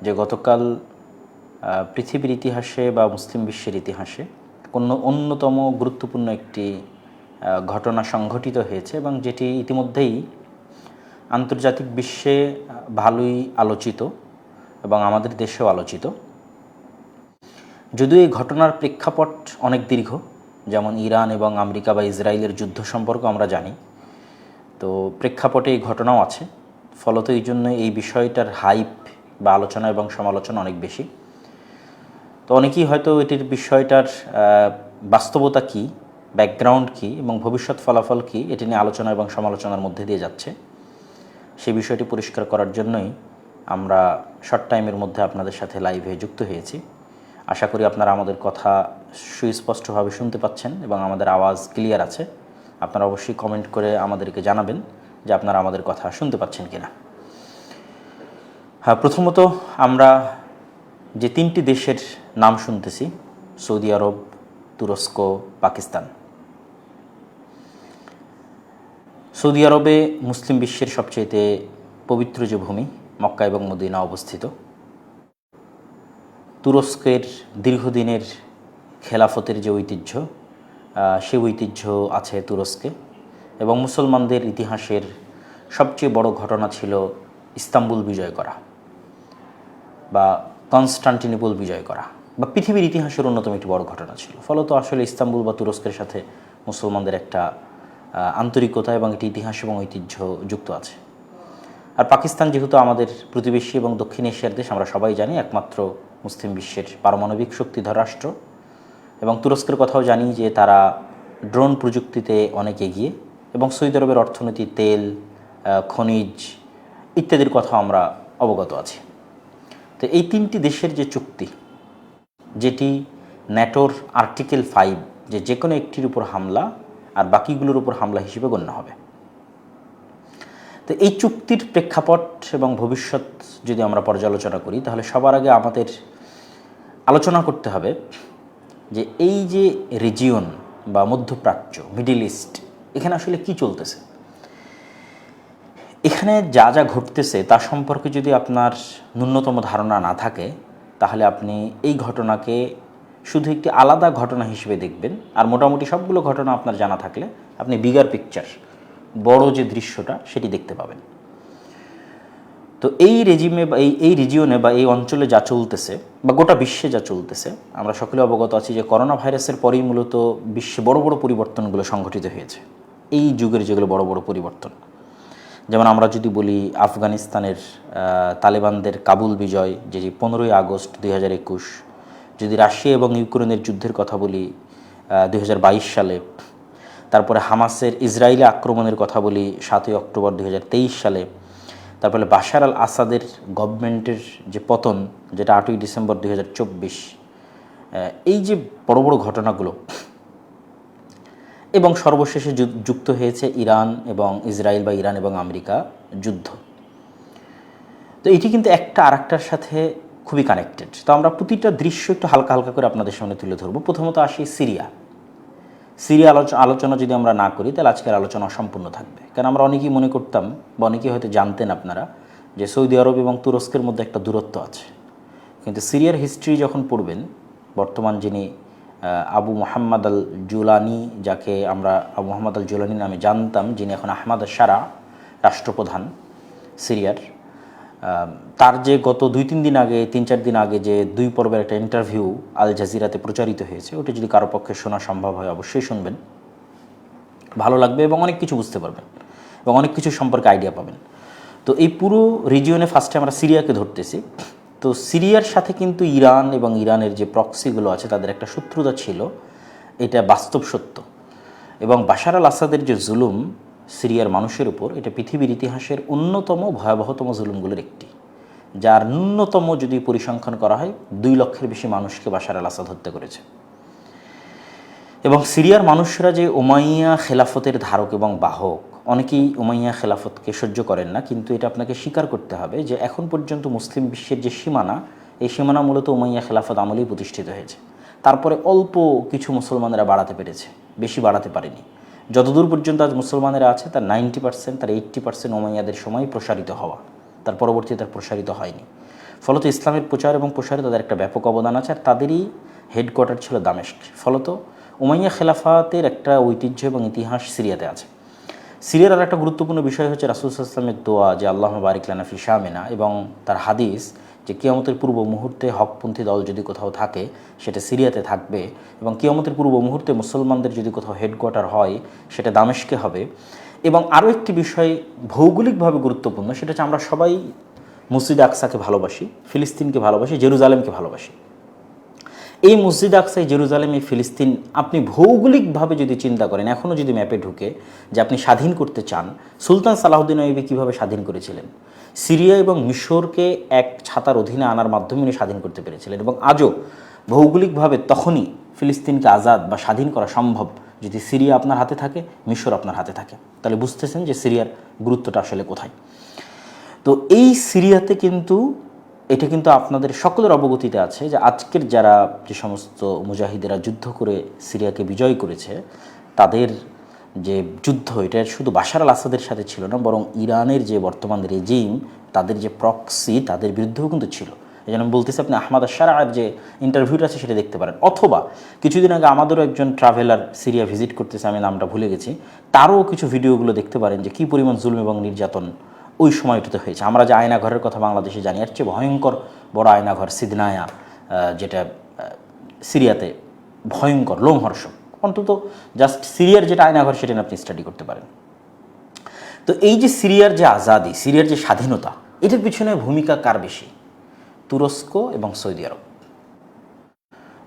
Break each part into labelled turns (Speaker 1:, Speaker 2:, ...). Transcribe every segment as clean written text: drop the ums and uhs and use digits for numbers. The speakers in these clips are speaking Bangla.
Speaker 1: যে গতকাল পৃথিবীর ইতিহাসে বা মুসলিম বিশ্বের ইতিহাসে কোনো অন্যতম গুরুত্বপূর্ণ একটি ঘটনা সংঘটিত হয়েছে এবং যেটি ইতিমধ্যেই আন্তর্জাতিক বিশ্বে ভালোই আলোচিত এবং আমাদের দেশেও আলোচিত। যদিও এই ঘটনার প্রেক্ষাপট অনেক দীর্ঘ, যেমন ইরান এবং আমেরিকা বা ইসরায়েলের যুদ্ধ সম্পর্কে আমরা জানি, তো প্রেক্ষাপটে এই ঘটনাও আছে। ফলত এই জন্য এই বিষয়টার হাইপ বা আলোচনা এবং সমালোচনা অনেক বেশি। তো অনেকেই হয়তো এটির বিষয়টার বাস্তবতা কী, ব্যাকগ্রাউন্ড কী এবং ভবিষ্যৎ ফলাফল কী এটি নিয়ে আলোচনা এবং সমালোচনার মধ্যে দিয়ে যাচ্ছে। সেই বিষয়টি পরিষ্কার করার জন্যই আমরা শর্ট টাইমের মধ্যে আপনাদের সাথে লাইভে যুক্ত হয়েছি। আশা করি আপনারা আমাদের কথা সুস্পষ্টভাবে শুনতে পাচ্ছেন এবং আমাদের আওয়াজ ক্লিয়ার আছে। আপনারা অবশ্যই কমেন্ট করে আমাদেরকে জানাবেন যে আপনারা আমাদের কথা শুনতে পাচ্ছেন কিনা। হ্যাঁ, প্রথমত আমরা যে তিনটি দেশের নাম শুনতেছি, সৌদি আরব, তুরস্ক, পাকিস্তান। সৌদি আরবে মুসলিম বিশ্বের সবচেয়ে পবিত্র যে ভূমি মক্কা এবং মদিনা অবস্থিত। তুরস্কের দীর্ঘদিনের খেলাফতের যে ঐতিহ্য, সে ঐতিহ্য আছে তুরস্কে। এবং মুসলমানদের ইতিহাসের সবচেয়ে বড় ঘটনা ছিল ইস্তাম্বুল বিজয় করা বা কনস্টান্টিনোপল বিজয় করা, বা পৃথিবীর ইতিহাসের অন্যতম একটি বড় ঘটনা ছিল। ফলত আসলে ইস্তাম্বুল বা তুরস্কের সাথে মুসলমানদের একটা আন্তরিকতা এবং একটি ইতিহাস এবং ঐতিহ্য যুক্ত আছে। আর পাকিস্তান যেহেতু আমাদের প্রতিবেশী এবং দক্ষিণ এশিয়ার দেশ, আমরা সবাই জানি একমাত্র মুসলিম বিশ্বের পারমাণবিক শক্তিধর রাষ্ট্র। এবং তুরস্কের কথাও জানি যে তারা ড্রোন প্রযুক্তিতে অনেক এগিয়ে, এবং সৌদি আরবের অর্থনীতি, তেল, খনিজ ইত্যাদির কথাও আমরা অবগত আছি। তো এই তিনটি দেশের যে চুক্তি, যেটি ন্যাটোর আর্টিকেল 5, যে কোনো একটির উপর হামলা আর বাকিগুলোর উপর হামলা হিসেবে গণ্য হবে। তো এই চুক্তির প্রেক্ষাপট এবং ভবিষ্যৎ যদি আমরা পর্যালোচনা করি, তাহলে সবার আগে আমাদের আলোচনা করতে হবে যে এই যে রিজিয়ন বা মধ্যপ্রাচ্য, মিডল ইস্ট, এখানে আসলে কি চলতেছে। এখানে যা যা ঘটতেছে তা সম্পর্কে যদি আপনার ন্যূনতম ধারণা না থাকে, তাহলে আপনি এই ঘটনাকে শুধু একটি আলাদা ঘটনা হিসেবে দেখবেন, আর মোটামুটি সবগুলো ঘটনা আপনার জানা থাকলে আপনি বিগার পিকচার, বড় যে দৃশ্যটা, সেটি দেখতে পাবেন। তো এই রেজিমে বা এই রিজিয়নে বা এই অঞ্চলে যা চলতেছে বা গোটা বিশ্বে যা চলতেছে, আমরা সকলে অবগত আছি যে করোনা ভাইরাসের পরেই মূলত বিশ্বে বড় বড় পরিবর্তনগুলো সংঘটিত হয়েছে। এই যুগের যেগুলো বড় বড় পরিবর্তন, যেমন আমরা যদি বলি আফগানিস্তানের তালেবানদের কাবুল বিজয়, যে 15ই আগস্ট 2021, যদি রাশিয়া এবং ইউক্রেনের যুদ্ধের কথা বলি 2022 সালে, তারপরে হামাসের ইসরায়েলি আক্রমণের কথা বলি 7ই অক্টোবর 2023 সালে, তারপরে বাশার আল আসাদের গভর্নমেন্টের যে পতন, যেটা 8ই ডিসেম্বর 2024, এই যে বড় বড় ঘটনাগুলো, এবং সর্বশেষে যুক্ত হয়েছে ইরান এবং ইসরায়েল বা ইরান এবং আমেরিকা যুদ্ধ। তো এটি কিন্তু একটা আরেকটার সাথে খুবই কানেক্টেড। তো আমরা প্রতিটা দৃশ্য একটু হালকা হালকা করে আপনাদের সামনে তুলে ধরবো। প্রথমত আসি সিরিয়া আলোচনা যদি আমরা না করি, তাহলে আজকের আলোচনা অসম্পূর্ণ থাকবে। কারণ আমরা অনেকেই মনে করতাম বা অনেকেই হয়তো জানতেন আপনারা যে সৌদি আরব এবং তুরস্কের মধ্যে একটা দূরত্ব আছে। কিন্তু সিরিয়ার হিস্ট্রি যখন পড়বেন, বর্তমান যিনি আবু মোহাম্মদ আল জুলানি, যাকে আমরা আবু মোহাম্মদ আল জুলানি নামে জানতাম, যিনি এখন আহমাদ শারা রাষ্ট্রপ্রধান সিরিয়ার, তার যে গত 2-3 দিন আগে, 3-4 দিন আগে যে 2 পর্বের একটা ইন্টারভিউ আল জাজিরাতে প্রচারিত হয়েছে, ওটি যদি কারো পক্ষে শোনা সম্ভব হয় অবশ্যই শুনবেন, ভালো লাগবে এবং অনেক কিছু বুঝতে পারবেন এবং অনেক কিছু সম্পর্কে আইডিয়া পাবেন। তো এই পুরো রিজিয়নে ফার্স্টে আমরা সিরিয়াকে ধরতেছি। তো সিরিয়ার সাথে কিন্তু ইরান এবং ইরানের যে প্রক্সিগুলো আছে, তাদের একটা শত্রুতা ছিল, এটা বাস্তব সত্য। এবং বাশার আল আসাদের যে জুলুম সিরিয়ার মানুষের উপর, এটা পৃথিবীর ইতিহাসের অন্যতম ভয়াবহতম জুলুমগুলোর একটি, যার ন্যূনতম যদি পরিসংখ্যান করা হয় 2 লক্ষের বেশি মানুষকে বাশার আল আসাদ হত্যা করেছে। এবং সিরিয়ার মানুষরা যে উমাইয়া খেলাফতের ধারক এবং বাহক, অনেকেই উমাইয়া খেলাফতকে সহ্য করেন না, কিন্তু এটা আপনাকে স্বীকার করতে হবে যে এখন পর্যন্ত মুসলিম বিশ্বের যে সীমানা, এই সীমানা মূলত উমাইয়া খেলাফত আমলেই প্রতিষ্ঠিত হয়েছে। তারপরে অল্প কিছু মুসলমানেরা বাড়াতে পেরেছে, বেশি বাড়াতে পারেনি। যতদূর পর্যন্ত আজ মুসলমানেরা আছে, তার 90%, তার 80% উমাইয়াদের সময় প্রসারিত হওয়া, তার পরবর্তীতে তার প্রসারিত হয়নি। ফলত ইসলামের প্রচার এবং প্রসারে তাদের একটা ব্যাপক অবদান আছে, আর তাদেরই হেডকোয়ার্টার ছিল দামেস্ক। ফলত উমাইয়া খেলাফাতের একটা ঐতিহ্য এবং ইতিহাস সিরিয়াতে আছে। সিরিয়ার আর একটা গুরুত্বপূর্ণ বিষয় হচ্ছে রাসূল সাল্লাল্লাহু আলাইহি ওয়াসাল্লামের দোয়া যে আল্লাহুম্মা বারিক লানা ফি শামিনা, এবং তার হাদিস যে কিয়ামতের পূর্ব মুহূর্তে হকপন্থী দল যদি কোথাও থাকে সেটা সিরিয়াতে থাকবে, এবং কিয়ামতের পূর্ব মুহূর্তে মুসলমানদের যদি কোথাও হেডকোয়ার্টার হয় সেটা দামেস্কে হবে। এবং আরও একটি বিষয় ভৌগোলিকভাবে গুরুত্বপূর্ণ, সেটা হচ্ছে আমরা সবাই মসজিদ আকসাকে ভালোবাসি, ফিলিস্তিনকে ভালোবাসি, জেরুজালেমকে ভালোবাসি। এই মসজিদ আকসা, জেরুজালেম, এই ফিলিস্তিন আপনি ভৌগোলিকভাবে যদি চিন্তা করেন, এখনও যদি ম্যাপে ঢুকে যে আপনি স্বাধীন করতে চান, সুলতান সালাহুদ্দিন আইয়ুবী কীভাবে স্বাধীন করেছিলেন? সিরিয়া এবং মিশরকে এক ছাতার অধীনে আনার মাধ্যমে উনি স্বাধীন করতে পেরেছিলেন। এবং আজও ভৌগোলিকভাবে তখনই ফিলিস্তিনকে আজাদ বা স্বাধীন করা সম্ভব যদি সিরিয়া আপনার হাতে থাকে, মিশর আপনার হাতে থাকে। তাহলে বুঝতেছেন যে সিরিয়ার গুরুত্বটা আসলে কোথায়। তো এই সিরিয়াতে কিন্তু এটা কিন্তু আপনাদের সকলের অবগতিতে আছে যে আজকের যারা যে সমস্ত মুজাহিদেরা যুদ্ধ করে সিরিয়াকে বিজয় করেছে, তাদের যে যুদ্ধ এটা শুধু বাশার আল আসাদের সাথে ছিল না, বরং ইরানের যে বর্তমান রেজিম, তাদের যে প্রক্সি, তাদের বিরুদ্ধেও কিন্তু ছিল। এই জন্য আমি বলতেছি, আপনি আহমাদ আশ-শারা'র যে ইন্টারভিউটা আছে সেটা দেখতে পারেন, অথবা কিছুদিন আগে আমাদেরও একজন ট্রাভেলার সিরিয়া ভিজিট করতেছে, আমি নামটা ভুলে গেছি, তারও কিছু ভিডিওগুলো দেখতে পারেন যে কী পরিমাণ জুলম এবং নির্যাতন ওই সময়টাতে হয়েছে। আমরা যে আয়নাঘরের কথা বাংলাদেশে জানি, এর চেয়ে ভয়ঙ্কর বড় আয়নাঘর সিদনায়া, যেটা সিরিয়াতে ভয়ঙ্কর লোমহর্ষক। অন্তত জাস্ট সিরিয়ার যেটা আয়নাঘর সেটা আপনি স্টাডি করতে পারেন। তো এই যে সিরিয়ার যে আজাদি, সিরিয়ার যে স্বাধীনতা, এটার পিছনে ভূমিকা কার বেশি? তুরস্ক এবং সৌদি আরব।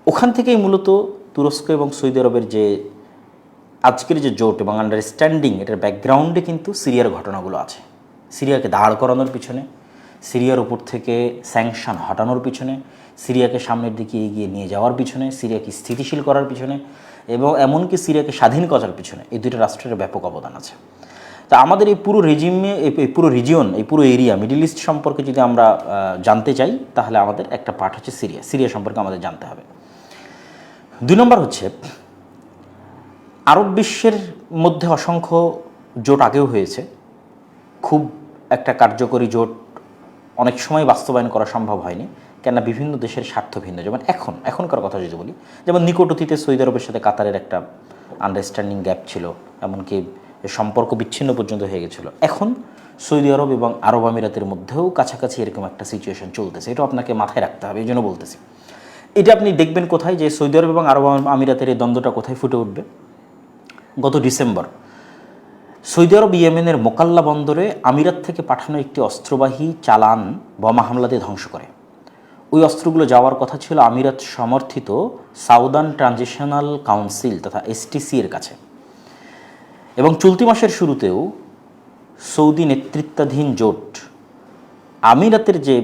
Speaker 1: ওখান থেকেই মূলত তুরস্ক এবং সৌদি আরবের যে আজকের যে জোট এবং আন্ডারস্ট্যান্ডিং, এটার ব্যাকগ্রাউন্ডে কিন্তু সিরিয়ার ঘটনাগুলো আছে। সিরিয়াকে দাঁড় করানোর পিছনে, সিরিয়ার উপর থেকে স্যাংশন হটানোর পিছনে, সিরিয়াকে সামনের দিকে এগিয়ে নিয়ে যাওয়ার পিছনে, সিরিয়াকে স্থিতিশীল করার পিছনে, এবং এমনকি সিরিয়াকে স্বাধীন করার পিছনে এই দুটো রাষ্ট্রের ব্যাপক অবদান আছে। তা আমাদের এই পুরো রেজিমে, এই পুরো রিজিয়ন, এই পুরো এরিয়া, মিডল ইস্ট সম্পর্কে যদি আমরা জানতে চাই, তাহলে আমাদের একটা পার্ট হচ্ছে সিরিয়া। সিরিয়া সম্পর্কে আমাদের জানতে হবে। 2 নম্বর হচ্ছে, আরব বিশ্বের মধ্যে অসংখ্য জোট আগেও হয়েছে, খুব একটা কার্যকরী জোট অনেক সময় বাস্তবায়ন করা সম্ভব হয়নি, কেননা বিভিন্ন দেশের স্বার্থ ভিন্ন। যেমন এখনকার কথা যদি বলি, যেমন নিকট অতীতে সৌদি আরবের সাথে কাতারের একটা আন্ডারস্ট্যান্ডিং গ্যাপ ছিল, এমনকি সম্পর্ক বিচ্ছিন্ন পর্যন্ত হয়ে গেছিলো। এখন সৌদি আরব এবং আরব আমিরাতের মধ্যেও কাছাকাছি এরকম একটা সিচুয়েশন চলতেছে। এটা আপনাকে মাথায় রাখতে হবে, এই জন্য বলতেছি। এটা আপনি দেখবেন কোথায়, যে সৌদি আরব এবং আরব আমিরাতের এই দ্বন্দ্বটা কোথায় ফুটে উঠবে। গত ডিসেম্বর সৌদি আরব ইয়েমেনের মোকাল্লা বন্দরে আমিরাত থেকে পাঠানো একটি অস্ত্রবাহী চালান বোমা হামলা দিয়ে ধ্বংস করে। ওই অস্ত্রগুলো যাওয়ার কথা ছিল আমিরাত সমর্থিত সাউদার্ন ট্রানজিশনাল কাউন্সিল তথা এসটিসি এর কাছে। এবং চলতি মাসের শুরুতেও সৌদি নেতৃত্বাধীন জোট আমিরাতের যে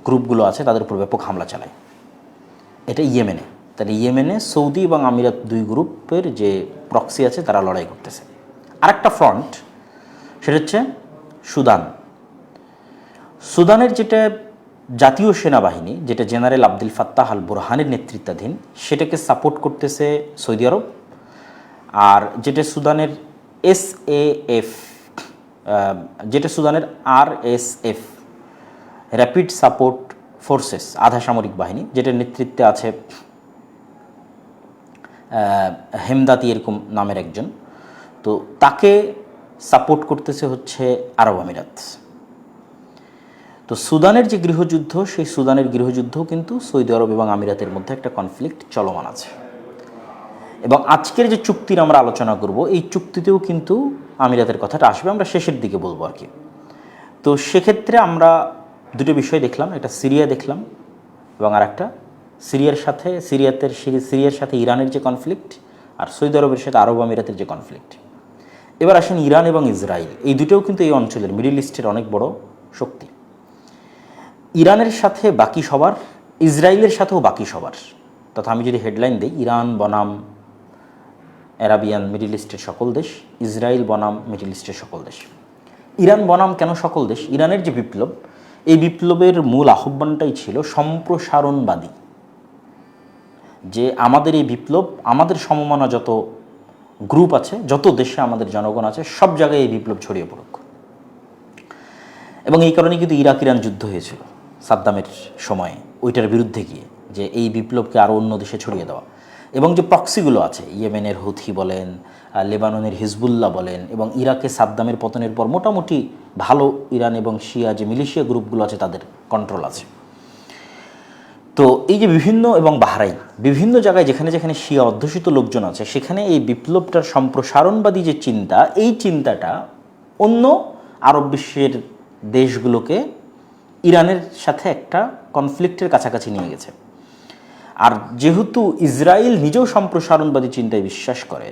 Speaker 1: গ্রুপগুলো আছে তাদের উপর ব্যাপক হামলা চালায়। এটা ইয়েমেনে। তাহলে ইয়েমেনে সৌদি এবং আমিরাত 2 গ্রুপের যে প্রক্সি আছে তারা লড়াই করতেছে। আরেকটা ফ্রন্ট, সেটা হচ্ছে সুদান। সুদানের যেটা জাতীয় সেনাবাহিনী, যেটা জেনারেল আব্দুল ফাত্তাহ আল বুরহানের নেতৃত্বাধীন, সেটাকে সাপোর্ট করতেছে সৌদি আরব। আর যেটা সুদানের SAF, যেটা সুদানের RSF, র্যাপিড সাপোর্ট ফোর্সেস, আধা সামরিক বাহিনী, যেটার নেতৃত্বে আছে হেমদাতি এরকম নামের একজন, তো তাকে সাপোর্ট করতেছে হচ্ছে আরব আমিরাত। তো সুদানের যে গৃহযুদ্ধ, সেই সুদানের গৃহযুদ্ধও কিন্তু সৌদি আরব এবং আমিরাতের মধ্যে একটা কনফ্লিক্ট চলমান আছে। এবং আজকের যে চুক্তির আমরা আলোচনা করব, এই চুক্তিতেও কিন্তু আমিরাতের কথাটা আসবে, আমরা শেষের দিকে বলবো আর কি। তো সেক্ষেত্রে আমরা 2টো বিষয় দেখলাম, একটা সিরিয়া দেখলাম এবং আর একটা সিরিয়ার সাথে ইরানের যে কনফ্লিক্ট, আর সৌদি আরবের সাথে আরব আমিরাতের যে কনফ্লিক্ট। এবার আসেন ইরান এবং ইসরায়েল, এই দুটোও কিন্তু এই অঞ্চলের মিডল ইস্টের অনেক বড় শক্তি। ইরানের সাথে বাকি সবার, ইসরায়েলের সাথেও বাকি সবার, তথা আমি যদি হেডলাইন দিই, ইরান বনাম অ্যারাবিয়ান মিডল ইস্টের সকল দেশ, ইসরায়েল বনাম মিডল ইস্টের সকল দেশ। ইরান বনাম কেন সকল দেশ? ইরানের যে বিপ্লব, এই বিপ্লবের মূল আহ্বানটাই ছিল সম্প্রসারণবাদী, যে আমাদের এই বিপ্লব, আমাদের সমমানা যত গ্রুপ আছে, যত দেশে আমাদের জনগণ আছে, সব জায়গায় এই বিপ্লব ছড়িয়ে পড়ুক। এবং এই কারণে কিন্তু ইরাক ইরান যুদ্ধ হয়েছিল। সাদ্দামের সময়ে, ওইটার বিরুদ্ধে গিয়ে যে এই বিপ্লবকে আরও অন্য দেশে ছড়িয়ে দেওয়া। এবং যে প্রক্সিগুলো আছে, ইয়েমেনের হুথি বলেন, লেবাননের হিজবুল্লাহ বলেন, এবং ইরাকে সাদ্দামের পতনের পর মোটামুটি ভালো ইরান এবং শিয়া যে মিলিশিয়া গ্রুপগুলো আছে তাদের কন্ট্রোল আছে। তো এই যে বিভিন্ন, এবং বাহরাইন, বিভিন্ন জায়গায় যেখানে যেখানে শিয়া অধ্যুষিত লোকজন আছে, সেখানে এই বিপ্লবটার সম্প্রসারণবাদী যে চিন্তা, এই চিন্তাটা অন্য আরব বিশ্বের দেশগুলোকে ইরানের সাথে একটা কনফ্লিক্টের কাছাকাছি নিয়ে গেছে। আর যেহেতু ইসরায়েল নিজেও সম্প্রসারণবাদী চিন্তায় বিশ্বাস করে,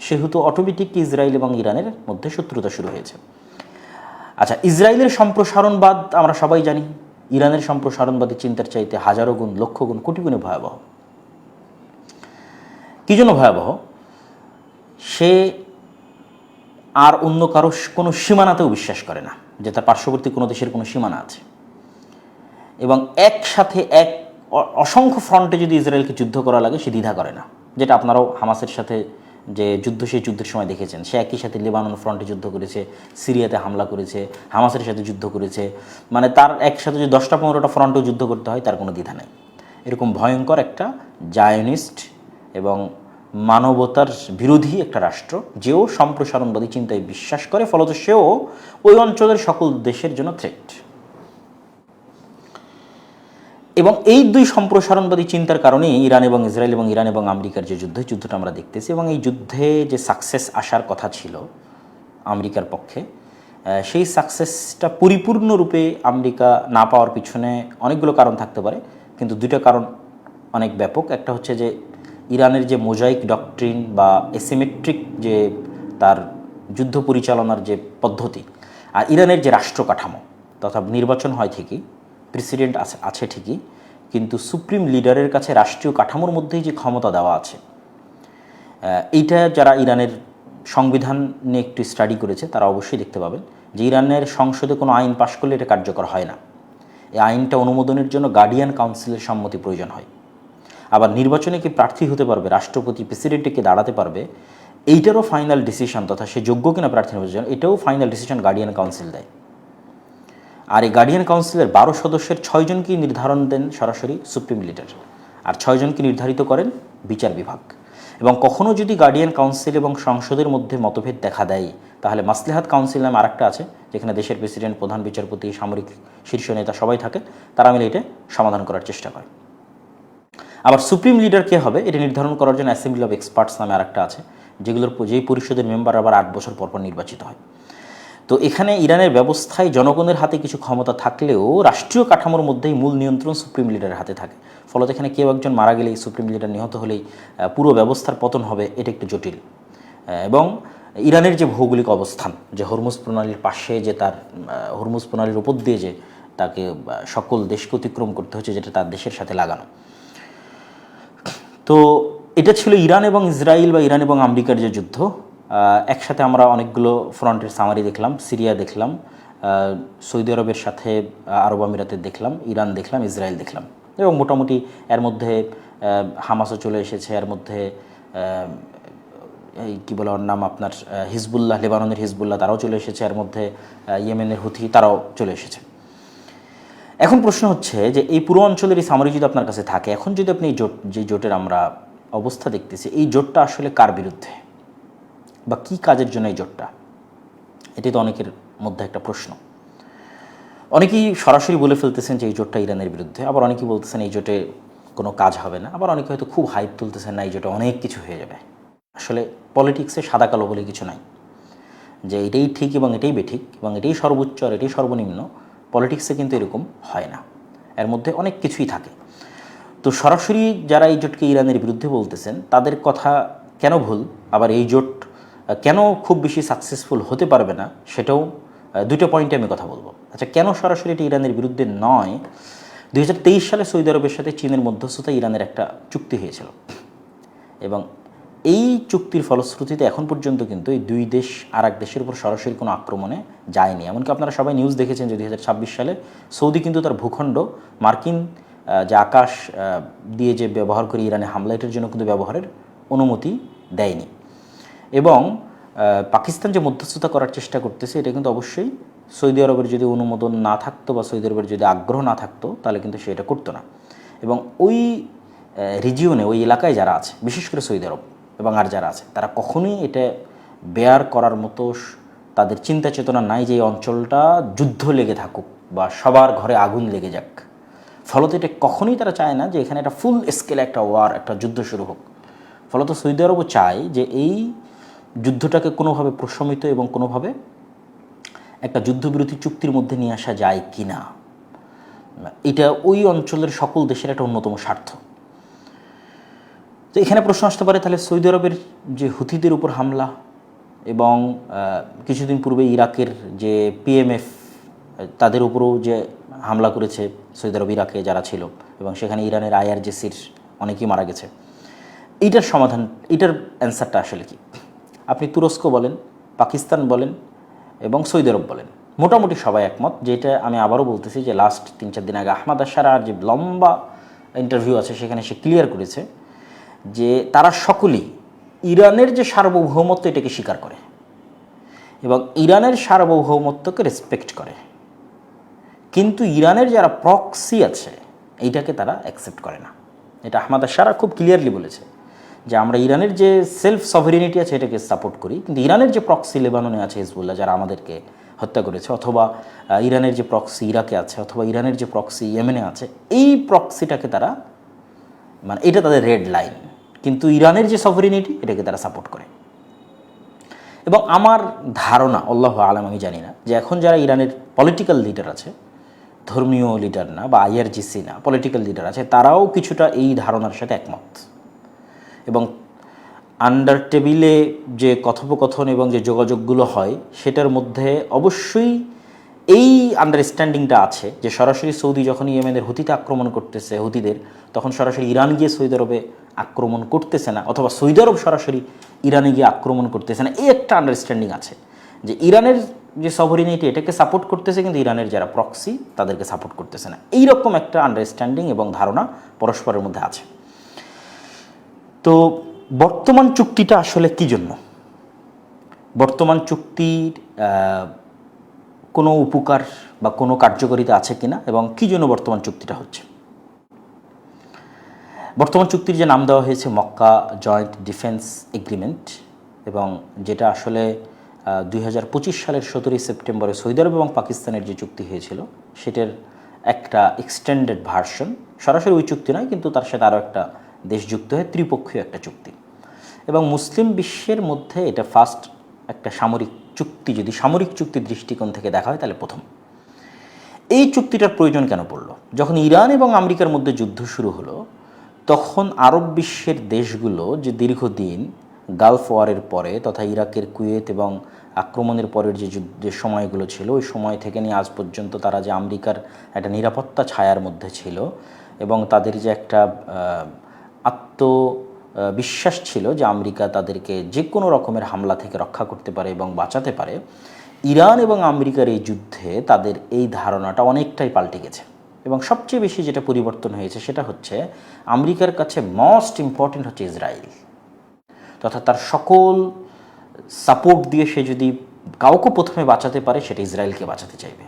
Speaker 1: সেহেতু অটোমেটিক ইসরায়েল এবং ইরানের মধ্যে শত্রুতা শুরু হয়েছে। আচ্ছা, ইসরায়েলের সম্প্রসারণবাদ আমরা সবাই জানি ইরানের সম্প্রসারণবাদী চিন্তার চাইতে হাজারো গুণ, লক্ষ গুণ, কোটি গুণে ভয়াবহ। কী জন্য ভয়াবহ? সে আর অন্য কারো কোনো সীমানাতেও বিশ্বাস করে না যে তার পার্শ্ববর্তী কোনো দেশের কোনো সীমানা আছে, এবং একসাথে অসংখ্য ফ্রন্টে যদি ইসরায়েলকে যুদ্ধ করা লাগে সে দ্বিধা করে না, যেটা আপনারাও হামাসের সাথে যে যুদ্ধ, সেই যুদ্ধের সময় দেখেছেন। সে একই সাথে লেবানন ফ্রন্টে যুদ্ধ করেছে, সিরিয়াতে হামলা করেছে, হামাসের সাথে যুদ্ধ করেছে, মানে তার একসাথে যদি 10-15টা ফ্রন্টেও যুদ্ধ করতে হয় তার কোনো দ্বিধা নেই। এরকম ভয়ঙ্কর একটা জায়নিস্ট এবং মানবতার বিরোধী একটা রাষ্ট্র, যেও সম্প্রসারণবাদী চিন্তায় বিশ্বাস করে, ফলত সেও ওই অঞ্চলের সকল দেশের জন্য থ্রেট। এবং এই দুই সম্প্রসারণবাদী চিন্তার কারণেই ইরান এবং ইসরায়েল এবং ইরান এবং আমেরিকার যে যুদ্ধটা আমরা দেখতেছি, এবং এই যুদ্ধে যে সাকসেস আসার কথা ছিল আমেরিকার পক্ষে, সেই সাকসেসটা পরিপূর্ণরূপে আমেরিকা না পাওয়ার পিছনে অনেকগুলো কারণ থাকতে পারে, কিন্তু দুইটা কারণ অনেক ব্যাপক। একটা হচ্ছে যে ইরানের যে মোজাইক ডকট্রিন বা এসিমেট্রিক যে তার যুদ্ধ পরিচালনার যে পদ্ধতি, আর ইরানের যে রাষ্ট্র কাঠামো, তথা নির্বাচন হয় ঠিকই, প্রেসিডেন্ট আছে ঠিকই, কিন্তু সুপ্রিম লিডারের কাছে রাষ্ট্রীয় কাঠামোর মধ্যেই যে ক্ষমতা দেওয়া আছে, এইটা যারা ইরানের সংবিধান নিয়ে একটু স্টাডি করেছে তারা অবশ্যই দেখতে পাবেন যে ইরানের সংসদে কোনো আইন পাশ করলে এটা কার্যকর হয় না। এই আইনটা অনুমোদনের জন্য গার্ডিয়ান কাউন্সিলের সম্মতি প্রয়োজন হয়। আবার নির্বাচনে কি প্রার্থী হতে পারবে, রাষ্ট্রপতি, প্রেসিডেন্টে কি দাঁড়াতে পারবে, এইটারও ফাইনাল ডিসিশন, তথা সে যোগ্য কিনা প্রার্থী নির্বাচন, এটাও ফাইনাল ডিসিশন গার্ডিয়ান কাউন্সিল দেয়। আর এই গার্ডিয়ান কাউন্সিলের 12 সদস্যের 6 জনকেই নির্ধারণ দেন সরাসরি সুপ্রিম লিডার, আর 6 জনকে নির্ধারিত করেন বিচার বিভাগ। এবং কখনও যদি গার্ডিয়ান কাউন্সিল এবং সংসদের মধ্যে মতভেদ দেখা দেয়, তাহলে মাসলিহাত কাউন্সিল নামে আরেকটা আছে, যেখানে দেশের প্রেসিডেন্ট, প্রধান বিচারপতি, সামরিক শীর্ষ নেতা সবাই থাকে, তারা মিলে এটা সমাধান করার চেষ্টা করে। আবার সুপ্রিম লিডার কে হবে এটা নির্ধারণ করার জন্য অ্যাসেম্বলি অফ এক্সপার্টস নামে আরেকটা আছে, যেই পরিষদের মেম্বার আবার 8 বছর পর নির্বাচিত হয়। তো এখানে ইরানের ব্যবস্থায় জনগণের হাতে কিছু ক্ষমতা থাকলেও রাষ্ট্রীয় কাঠামোর মধ্যেই মূল নিয়ন্ত্রণ সুপ্রিম লিডারের হাতে থাকে। ফলত এখানে কেউ একজন মারা গেলেই, সুপ্রিম লিডার নিহত হলেই পুরো ব্যবস্থার পতন হবে, এটা একটু জটিল। এবং ইরানের যে ভৌগোলিক অবস্থান, যে হরমুজ প্রণালীর পাশে, যে তার হরমুজ প্রণালীর উপর দিয়ে যে তাকে সকল দেশকে অতিক্রম করতে হচ্ছে, যেটা তার দেশের সাথে লাগানো। তো এটা ছিল ইরান এবং ইসরায়েল বা ইরান এবং আমেরিকার যে যুদ্ধ। একসাথে আমরা অনেকগুলো ফ্রন্টের সামারি দেখলাম, সিরিয়া দেখলাম, সৌদি আরবের সাথে আরব আমিরাতের দেখলাম, ইরান দেখলাম, ইসরায়েল দেখলাম, এবং মোটামুটি এর মধ্যে হামাসও চলে এসেছে, এর মধ্যে এই কী বলে ওর নাম আপনার হিজবুল্লাহ, লেবাননের হিজবুল্লাহ তারাও চলে এসেছে, এর মধ্যে ইয়েমেনের হুথি তারাও চলে এসেছে। এখন প্রশ্ন হচ্ছে যে এই পুরো অঞ্চলের এই সামারি যদি আপনার কাছে থাকে, এখন যদি আপনি যে জোটের আমরা অবস্থা দেখতেছি, এই জোটটা আসলে কার বিরুদ্ধে বা কী কাজের জন্য এই জোটটা, এটি তো অনেকের মধ্যে একটা প্রশ্ন। অনেকেই সরাসরি বলে ফেলতেছেন যে এই জোটটা ইরানের বিরুদ্ধে, আবার অনেকেই বলতেছেন এই জোটে কোনো কাজ হবে না, আবার অনেকে হয়তো খুব হাইপ তুলতেছেন না এই জোটে অনেক কিছু হয়ে যাবে। আসলে পলিটিক্সে সাদা কালো বলে কিছু নাই, যে এটাই ঠিক এবং এটাই বেঠিক এবং এটাই সর্বোচ্চ আর এটাই সর্বনিম্ন। পলিটিক্সে কিন্তু এরকম হয় না, এর মধ্যে অনেক কিছুই থাকে। তো সরাসরি যারা এই জোটকে ইরানের বিরুদ্ধে বলতেছেন তাদের কথা কেন ভুল, আবার এই জোট কেন খুব বেশি সাকসেসফুল হতে পারবে না, সেটাও দুটো পয়েন্টে আমি কথা বলবো। আচ্ছা, কেন সরাসরি এটি ইরানের বিরুদ্ধে নয়? 2023 সালে সৌদি আরবের সাথে চীনের মধ্যস্থতায় ইরানের একটা চুক্তি হয়েছিল, এবং এই চুক্তির ফলশ্রুতিতে এখন পর্যন্ত কিন্তু এই দুই দেশ আর এক দেশের উপর সরাসরি কোনো আক্রমণে যায়নি। এমনকি আপনারা সবাই নিউজ দেখেছেন যে 2026 সালে সৌদি কিন্তু তার ভূখণ্ড মার্কিন যে আকাশ দিয়ে যে ব্যবহার করে ইরানে হামলা, এটার জন্য কিন্তু ব্যবহারের অনুমতি দেয়নি। এবং পাকিস্তান যে মধ্যস্থতা করার চেষ্টা করতেছে, এটা কিন্তু অবশ্যই সৌদি আরবের যদি অনুমোদন না থাকতো বা সৌদি আরবের যদি আগ্রহ না থাকতো তাহলে কিন্তু সে এটা করতো না। এবং ওই রিজিয়নে, ওই এলাকায় যারা আছে, বিশেষ করে সৌদি আরব এবং আর যারা আছে, তারা কখনোই এটা বেয়ার করার মতো তাদের চিন্তা চেতনা নাই যে এই অঞ্চলটা যুদ্ধ লেগে থাকুক বা সবার ঘরে আগুন লেগে যাক। ফলত এটা কখনোই তারা চায় না যে এখানে একটা ফুল স্কেলে একটা ওয়ার, একটা যুদ্ধ শুরু হোক। ফলত সৌদি আরবও চায় যে এই যুদ্ধটাকে কোনোভাবে প্রশমিত এবং কোনোভাবে একটা যুদ্ধবিরতি চুক্তির মধ্যে নিয়ে আসা যায় কি না, এটা ওই অঞ্চলের সকল দেশের একটা অন্যতম স্বার্থ। তো এখানে প্রশ্ন আসতে পারে, তাহলে সৌদি আরবের যে হুথিদের উপর হামলা এবং কিছুদিন পূর্বে ইরাকের যে পিএমএফ, তাদের উপরও যে হামলা করেছে সৌদি আরব ইরাকে যারা ছিল, এবং সেখানে ইরানের আইআরজিসির অনেকেই মারা গেছে, এইটার সমাধান, এইটার অ্যান্সারটা আসলে কি? আপনি তুরস্ক বলেন, পাকিস্তান বলেন এবং সৌদি আরব বলেন, মোটামুটি সবাই একমত। যেটা আমি আবারও বলতেছি যে লাস্ট 3-4 দিন আগে আহমাদ আশারার যে লম্বা ইন্টারভিউ আছে সেখানে সে ক্লিয়ার করেছে যে তারা সকলেই ইরানের যে সার্বভৌমত্ব এটাকে স্বীকার করে এবং ইরানের সার্বভৌমত্বকে রেসপেক্ট করে, কিন্তু ইরানের যারা প্রক্সি আছে এইটাকে তারা অ্যাকসেপ্ট করে না। এটা আহমাদ আশারা খুব ক্লিয়ারলি বলেছে যে আমরা ইরানের যে সেলফ সভারিনিটি আছে এটাকে সাপোর্ট করি, কিন্তু ইরানের যে প্রক্সি লেবাননে আছে হিজবুল্লাহ যারা আমাদেরকে হত্যা করেছে, অথবা ইরানের যে প্রক্সি ইরাকে আছে, অথবা ইরানের যে প্রক্সি ইয়েমেনে আছে, এই প্রক্সিটাকে তারা, মানে এটা তাদের রেড লাইন, কিন্তু ইরানের যে সভারিনিটি এটাকে তারা সাপোর্ট করে। এবং আমার ধারণা, আল্লাহু আলাম, আমি জানি না, যে এখন যারা ইরানের পলিটিক্যাল লিডার আছে, ধর্মীয় লিডার না বা আইআরজিসি না, পলিটিক্যাল লিডার আছে, তারাও কিছুটা এই ধারণার সাথে একমত। এবং আন্ডার টেবিলে যে কথোপকথন এবং যে যোগাযোগগুলো হয় সেটার মধ্যে অবশ্যই এই আন্ডারস্ট্যান্ডিংটা আছে যে সরাসরি সৌদি যখন ইয়েমেনের হুতিতে আক্রমণ করতেছে হুতিদের, তখন সরাসরি ইরান গিয়ে সৌদি আরবে আক্রমণ করতেছে না, অথবা সৌদি আরব সরাসরি ইরানে গিয়ে আক্রমণ করতেছে না। এই একটা আন্ডারস্ট্যান্ডিং আছে যে ইরানের যে সভরিনিটি এটাকে সাপোর্ট করতেছে, কিন্তু ইরানের যারা প্রক্সি তাদেরকে সাপোর্ট করতেছে না। এইরকম একটা আন্ডারস্ট্যান্ডিং এবং ধারণা পরস্পরের মধ্যে আছে। তো বর্তমান চুক্তিটা আসলে কী জন্য? বর্তমান চুক্তির কোনো উপকার বা কোনো কার্যকারিতা আছে কিনা এবং কী জন্য বর্তমান চুক্তিটা হচ্ছে? বর্তমান চুক্তির যে নাম দেওয়া হয়েছে মক্কা জয়েন্ট ডিফেন্স এগ্রিমেন্ট, এবং যেটা আসলে 2025 সালের 17 সেপ্টেম্বরে সৌদি আরব এবং পাকিস্তানের যে চুক্তি হয়েছিল সেটার একটা এক্সটেন্ডেড ভার্সন, সরাসরি ওই চুক্তি নয়, কিন্তু তার সাথে আরও একটা দেশ যুক্ত হয়ে ত্রিপক্ষীয় একটা চুক্তি। এবং মুসলিম বিশ্বের মধ্যে এটা ফার্স্ট একটা সামরিক চুক্তি, যদি সামরিক চুক্তির দৃষ্টিকোণ থেকে দেখা হয় তাহলে প্রথম। এই চুক্তিটার প্রয়োজন কেন পড়লো? যখন ইরান এবং আমেরিকার মধ্যে যুদ্ধ শুরু হলো, তখন আরব বিশ্বের দেশগুলো যে দীর্ঘদিন গালফ ওয়ারের পরে তথা ইরাকের কুয়েত এবং আক্রমণের পরের যে যুদ্ধের সময়গুলো ছিল, ওই সময় থেকে নিয়ে আজ পর্যন্ত তারা যে আমেরিকার একটা নিরাপত্তা ছায়ার মধ্যে ছিল এবং তাদের যে একটা বিশ্বাস ছিল যে আমেরিকা তাদেরকে যে কোনো রকমের হামলা থেকে রক্ষা করতে পারে এবং বাঁচাতে পারে, ইরান এবং আমেরিকার এই যুদ্ধে তাদের এই ধারণাটা অনেকটাই পাল্টে গেছে। এবং সবচেয়ে বেশি যেটা পরিবর্তন হয়েছে সেটা হচ্ছে আমেরিকার কাছে মোস্ট ইম্পর্টেন্ট হচ্ছে ইসরায়েল, তথা তার সকল সাপোর্ট দিয়ে সে যদি কাউকে প্রথমে বাঁচাতে পারে সেটা ইসরায়েলকে বাঁচাতে চাইবে,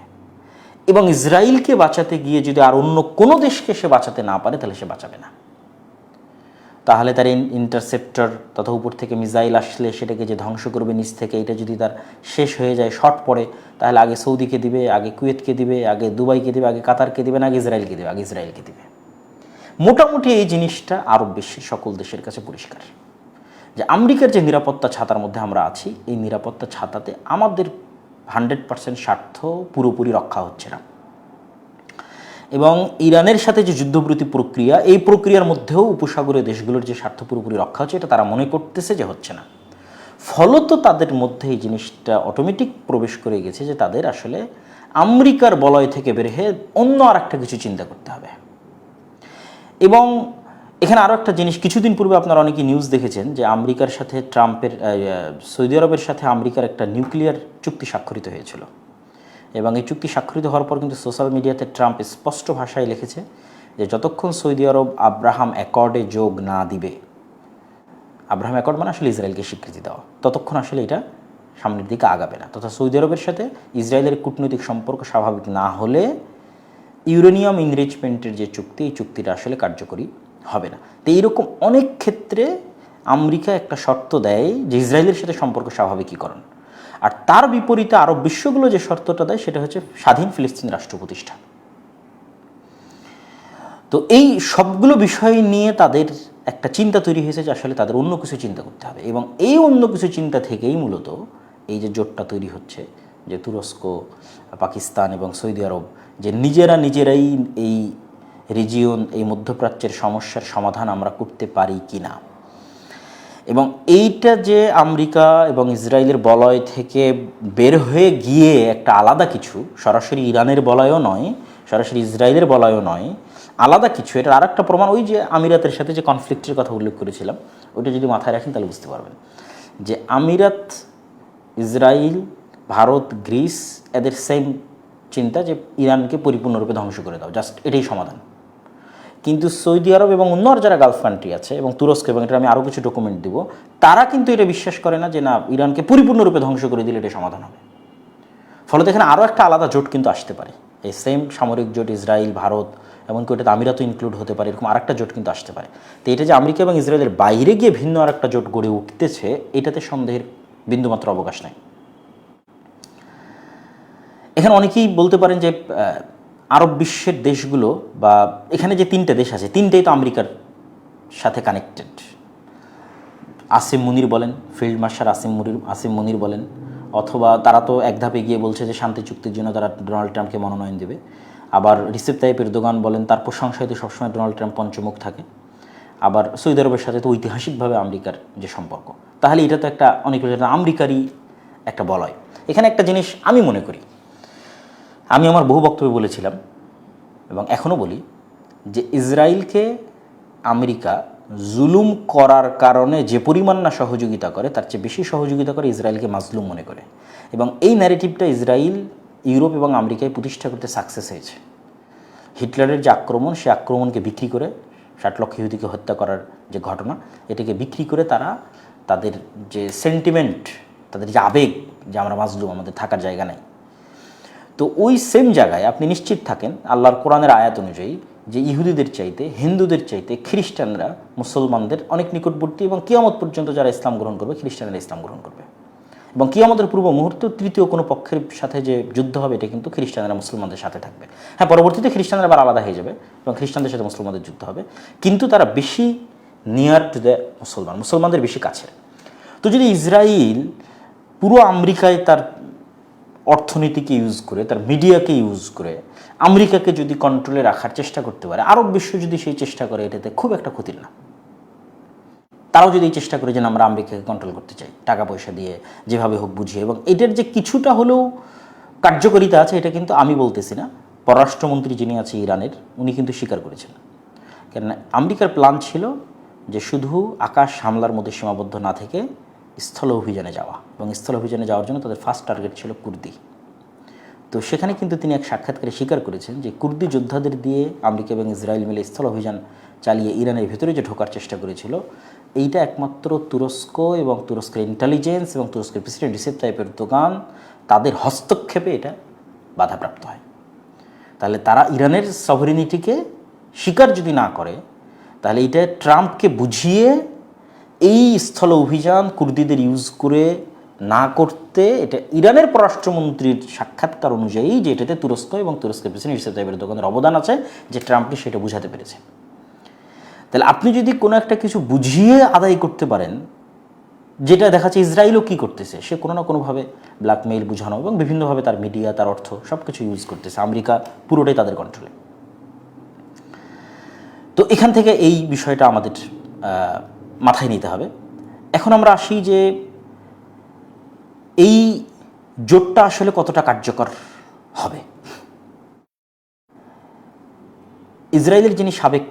Speaker 1: এবং ইসরায়েলকে বাঁচাতে গিয়ে যদি আর অন্য কোনো দেশকে সে বাঁচাতে না পারে তাহলে সে বাঁচাবে না। তাহলে তার ইন্টারসেপ্টর তথা উপর থেকে মিসাইল আসলে সেটাকে যে ধ্বংস করবে নিচ থেকে, এটা যদি তার শেষ হয়ে যায়, শর্ট পড়ে, তাহলে আগে সৌদিকে দিবে, আগে কুয়েতকে দিবে, আগে দুবাইকে দিবে, আগে কাতারকে দিবে না, আগে ইসরায়েলকে দিবে, আগে ইসরায়েলকে দিবে। মোটামুটি এই জিনিসটা আরব বিশ্বের সকল দেশের কাছে পরিষ্কার যে আমেরিকার যে নিরাপত্তা ছাতার মধ্যে আমরা আছি, এই নিরাপত্তা ছাতাতে আমাদের 100% স্বার্থ পুরোপুরি রক্ষা হচ্ছে না। এবং ইরানের সাথে যে যুদ্ধবিরতি প্রক্রিয়া, এই প্রক্রিয়ার মধ্যেও উপসাগরীয় দেশগুলোর যে স্বার্থ পুরোপুরি রক্ষা হচ্ছে এটা তারা মনে করতেছে যে হচ্ছে না। ফলত তাদের মধ্যে এই জিনিসটা অটোমেটিক প্রবেশ করে গেছে যে তাদের আসলে আমেরিকার বলয় থেকে বের হয়ে অন্য আর একটা কিছু চিন্তা করতে হবে। এবং এখানে আরও একটা জিনিস, কিছুদিন পূর্বে আপনারা অনেকেই নিউজ দেখেছেন যে আমেরিকার সাথে ট্রাম্পের, সৌদি আরবের সাথে আমেরিকার একটা নিউক্লিয়ার চুক্তি স্বাক্ষরিত হয়েছিল। এবং এই চুক্তি স্বাক্ষরিত হওয়ার পর কিন্তু সোশ্যাল মিডিয়াতে ট্রাম্প স্পষ্ট ভাষায় লিখেছে যে যতক্ষণ সৌদি আরব আব্রাহাম অ্যাকর্ডে যোগ না দিবে, আব্রাহাম অ্যাকর্ড মানে আসলে ইসরায়েলকে স্বীকৃতি দেওয়া, ততক্ষণ আসলে এটা সামনের দিকে আগাবে না, তথা সৌদি আরবের সাথে ইসরায়েলের কূটনৈতিক সম্পর্ক স্বাভাবিক না হলে ইউরেনিয়াম ইনরিচমেন্টের যে চুক্তি, এই চুক্তিটা আসলে কার্যকরী হবে না। তো এইরকম অনেক ক্ষেত্রে আমেরিকা একটা শর্ত দেয় যে ইসরায়েলের সাথে সম্পর্ক স্বাভাবিকীকরণ, আর তার বিপরীতে আরব বিশ্বগুলো যে শর্তটা দেয় সেটা হচ্ছে স্বাধীন ফিলিস্তিন রাষ্ট্র প্রতিষ্ঠা। তো এই সবগুলো বিষয় নিয়ে তাদের একটা চিন্তা তৈরি হয়েছে যে আসলে তাদের অন্য কিছু চিন্তা করতে হবে, এবং এই অন্য কিছু চিন্তা থেকেই মূলত এই যে জোটটা তৈরি হচ্ছে যে তুরস্ক, পাকিস্তান এবং সৌদি আরব যে নিজেরাই এই রিজিয়ন, এই মধ্যপ্রাচ্যের সমস্যার সমাধান আমরা করতে পারি কি না। এবং এইটা যে আমেরিকা এবং ইসরায়েলের বলয় থেকে বের হয়ে গিয়ে একটা আলাদা কিছু, সরাসরি ইরানের বলয়ও নয়, সরাসরি ইসরায়েলের বলয়ও নয়, আলাদা কিছু, এটার আর একটা প্রমাণ ওই যে আমিরাতের সাথে যে কনফ্লিক্টের কথা উল্লেখ করেছিলাম, ওইটা যদি মাথায় রাখেন তাহলে বুঝতে পারবেন যে আমিরাত, ইসরায়েল, ভারত, গ্রিস এদের সেম চিন্তা যে ইরানকে পরিপূর্ণরূপে ধ্বংস করে দাও, জাস্ট এটাই সমাধান। কিন্তু সৌদি আরব এবং অন্য যারা গালফ কান্ট্রি আছে এবং তুরস্ক, এবং এটা আমি আরও কিছু ডকুমেন্ট দিব, তারা কিন্তু এটা বিশ্বাস করে না যে না, ইরানকে পরিপূর্ণরূপে ধ্বংস করে দিলে এটা সমাধান হবে। ফলে এখানে আরও একটা আলাদা জোট কিন্তু আসতে পারে, এই সেম সামরিক জোট ইসরায়েল, ভারত, এমনকি ওটাতে আমিরাতও ইনক্লুড হতে পারে, এরকম আরেকটা জোট কিন্তু আসতে পারে। তো এটা যে আমেরিকা এবং ইসরায়েলের বাইরে গিয়ে ভিন্ন আরেকটা জোট গড়ে উঠতেছে, এটাতে সন্দেহের বিন্দুমাত্র অবকাশ নাই। এখানে অনেকেই বলতে পারেন যে আরব বিশ্বের দেশগুলো বা এখানে যে তিনটে দেশ আছে, তিনটেই তো আমেরিকার সাথে কানেক্টেড। আসিম মুনির বলেন, ফিল্ড মার্শাল আসিম মুনির বলেন, অথবা তারা তো এক ধাপে গিয়ে বলছে যে শান্তি চুক্তির জন্য তারা ডোনাল্ড ট্রাম্পকে মনোনয়ন দেবে। আবার রিসেপ তাইয়িপ এরদোগান বলেন, তার প্রশংসায় তো সবসময় ডোনাল্ড ট্রাম্প পঞ্চমুখ থাকে। আবার সৌদি আরবের সাথে তো ঐতিহাসিকভাবে আমেরিকার যে সম্পর্ক, তাহলে এটা তো একটা অনেক আমেরিকারই একটা বলয়। এখানে একটা জিনিস আমি মনে করি, আমি আমার বহু বক্তব্যে বলেছিলাম এবং এখনও বলি যে ইসরায়েলকে আমেরিকা জুলুম করার কারণে যে পরিমাণ না সহযোগিতা করে, তার চেয়ে বেশি সহযোগিতা করে ইসরায়েলকে মাজলুম মনে করে। এবং এই ন্যারেটিভটা ইসরায়েল, ইউরোপ এবং আমেরিকায় প্রতিষ্ঠা করতে সাকসেস হয়েছে। হিটলারের যে আক্রমণ, সে আক্রমণকে বিক্রি করে, 60 লক্ষ ইহুদিকে হত্যা করার যে ঘটনা, এটাকে বিক্রি করে তারা তাদের যে সেন্টিমেন্ট, তাদের যে আবেগ যে আমরা মাজলুম, আমাদের থাকার জায়গা নেই, তো ওই সেম জায়গায় আপনি নিশ্চিত থাকেন আল্লাহর কোরআনের আয়াত অনুযায়ী যে ইহুদিদের চাইতে, হিন্দুদের চাইতে খ্রিস্টানরা মুসলমানদের অনেক নিকটবর্তী, এবং কিয়ামত পর্যন্ত যারা ইসলাম গ্রহণ করবে, খ্রিস্টানরা ইসলাম গ্রহণ করবে। এবং কিয়ামতের পূর্ব মুহূর্তে তৃতীয় কোনো পক্ষের সাথে যে যুদ্ধ হবে, এটা কিন্তু খ্রিস্টানরা মুসলমানদের সাথে থাকবে। হ্যাঁ, পরবর্তীতে খ্রিস্টানরা আবার আলাদা হয়ে যাবে এবং খ্রিস্টানদের সাথে মুসলমানদের যুদ্ধ হবে, কিন্তু তারা বেশি নিয়ার টু দ্য মুসলমানদের বেশি কাছের। তো যদি ইসরায়েল পুরো আমেরিকায় তার অর্থনীতিকে ইউজ করে, তার মিডিয়াকে ইউজ করে আমেরিকাকে যদি কন্ট্রোলে রাখার চেষ্টা করতে পারে, আরব বিশ্ব যদি সেই চেষ্টা করে, এটাতে খুব একটা ক্ষতির না। তারাও যদি এই চেষ্টা করে যে আমরা আমেরিকাকে কন্ট্রোল করতে চাই টাকা পয়সা দিয়ে, যেভাবে হোক বুঝিয়ে, এবং এটার যে কিছুটা হলেও কার্যকারিতা আছে, এটা কিন্তু আমি বলতেছি না, পররাষ্ট্রমন্ত্রী যিনি আছে ইরানের, উনি কিন্তু স্বীকার করেছেন। কেননা আমেরিকার প্ল্যান ছিল যে শুধু আকাশ হামলার মধ্যে সীমাবদ্ধ না থেকে স্থল অভিযানে যাওয়া, এবং স্থল অভিযানে যাওয়ার জন্য তাদের ফার্স্ট টার্গেট ছিল কুর্দি। তো সেখানে কিন্তু তিনি এক সাক্ষাৎকারে স্বীকার করেছেন যে কুর্দি যোদ্ধাদের দিয়ে আমেরিকা এবং ইসরায়েল মিলে স্থল অভিযান চালিয়ে ইরানের ভেতরে যে ঢোকার চেষ্টা করেছিল, এইটা একমাত্র তুরস্ক এবং তুরস্কের ইন্টেলিজেন্স এবং তুরস্কের প্রেসিডেন্ট রিসেপ তাইয়িপ এরদোগান তাদের হস্তক্ষেপে এটা বাধাপ্রাপ্ত হয়। তাহলে তারা ইরানের সভরেনিটিকে স্বীকার যদি না করে, তাহলে এটা ট্রাম্পকে বুঝিয়ে এই স্থল অভিযান কুর্দিদের ইউজ করে না করতে, এটা ইরানের পররাষ্ট্রমন্ত্রীর সাক্ষাৎকার অনুযায়ী যে এটাতে তুরস্ক এবং তুরস্কের প্রেসিডেন্ট রিসেপ তাইয়িপ এরদোগানের অবদান আছে, যে ট্রাম্পকে সেটা বুঝাতে পেরেছে। তাহলে আপনি যদি কোনো একটা কিছু বুঝিয়ে আদায় করতে পারেন, যেটা দেখাচ্ছে ইসরায়েলও কী করতেছে, সে কোনো না কোনোভাবে ব্ল্যাকমেইল, বুঝানো এবং বিভিন্নভাবে তার মিডিয়া, তার অর্থ সব কিছু ইউজ করতেছে, আমেরিকা পুরোটাই তাদের কন্ট্রোলে। তো এখান থেকে এই বিষয়টা আমাদের মাথায় নিতে হবে। এখন আমরা আসি যে এই জোটটা আসলে কতটা কার্যকর হবে। ইসরায়েলের যিনি সাবেক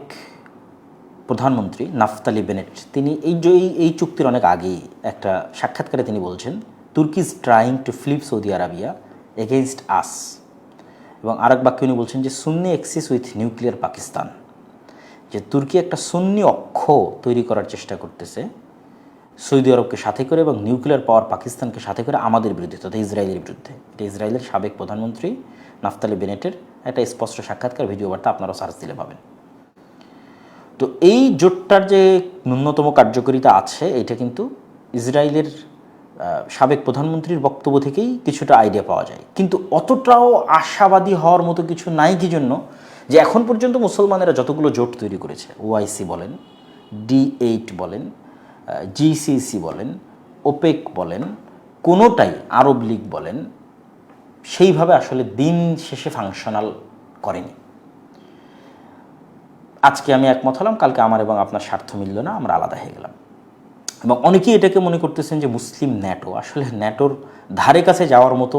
Speaker 1: প্রধানমন্ত্রী নাফতালি বেনেট, তিনি এই চুক্তির অনেক আগেই একটা সাক্ষাৎকারে তিনি বলছেন, Turkey is trying to flip Saudi Arabia against us, এবং আরেক বাক্যে উনি বলছেন যে Sunni axis with nuclear Pakistan, যে তুর্কি একটা সুন্নি অক্ষ তৈরি করার চেষ্টা করতেছে সৌদি আরবকে সাথে করে এবং নিউক্লিয়ার পাওয়ার পাকিস্তানকে সাথে করে আমাদের বিরুদ্ধে তথা ইসরায়েলের বিরুদ্ধে। এটা ইসরায়েলের সাবেক প্রধানমন্ত্রী নাফতালি বেনেটের একটা স্পষ্ট সাক্ষাৎকার ভিডিও বার্তা, আপনারা সার্চ দিলে পাবেন। তো এই জোটটার যে ন্যূনতম কার্যকারিতা আছে, এটা কিন্তু ইসরায়েলের সাবেক প্রধানমন্ত্রীর বক্তব্য থেকেই কিছুটা আইডিয়া পাওয়া যায়। কিন্তু অতটাও আশাবাদী হওয়ার মতো কিছু নাই, কি জন্য যে এখন পর্যন্ত মুসলমানেরা যতগুলো জোট তৈরি করেছে, ওআইসি বলেন, D8 বলেন, GCC বলেন, ওপেক বলেন, কোনোটাই, আরব লীগ বলেন, সেইভাবে আসলে দিন শেষে ফাংশনাল করেনি। আজকে আমি একমত হলাম, কালকে আমার এবং আপনার স্বার্থ মিলল না, আমরা আলাদা হয়ে গেলাম। এবং অনেকেই এটাকে মনে করতেছেন যে মুসলিম ন্যাটো, আসলে ন্যাটোর ধারে কাছে যাওয়ার মতো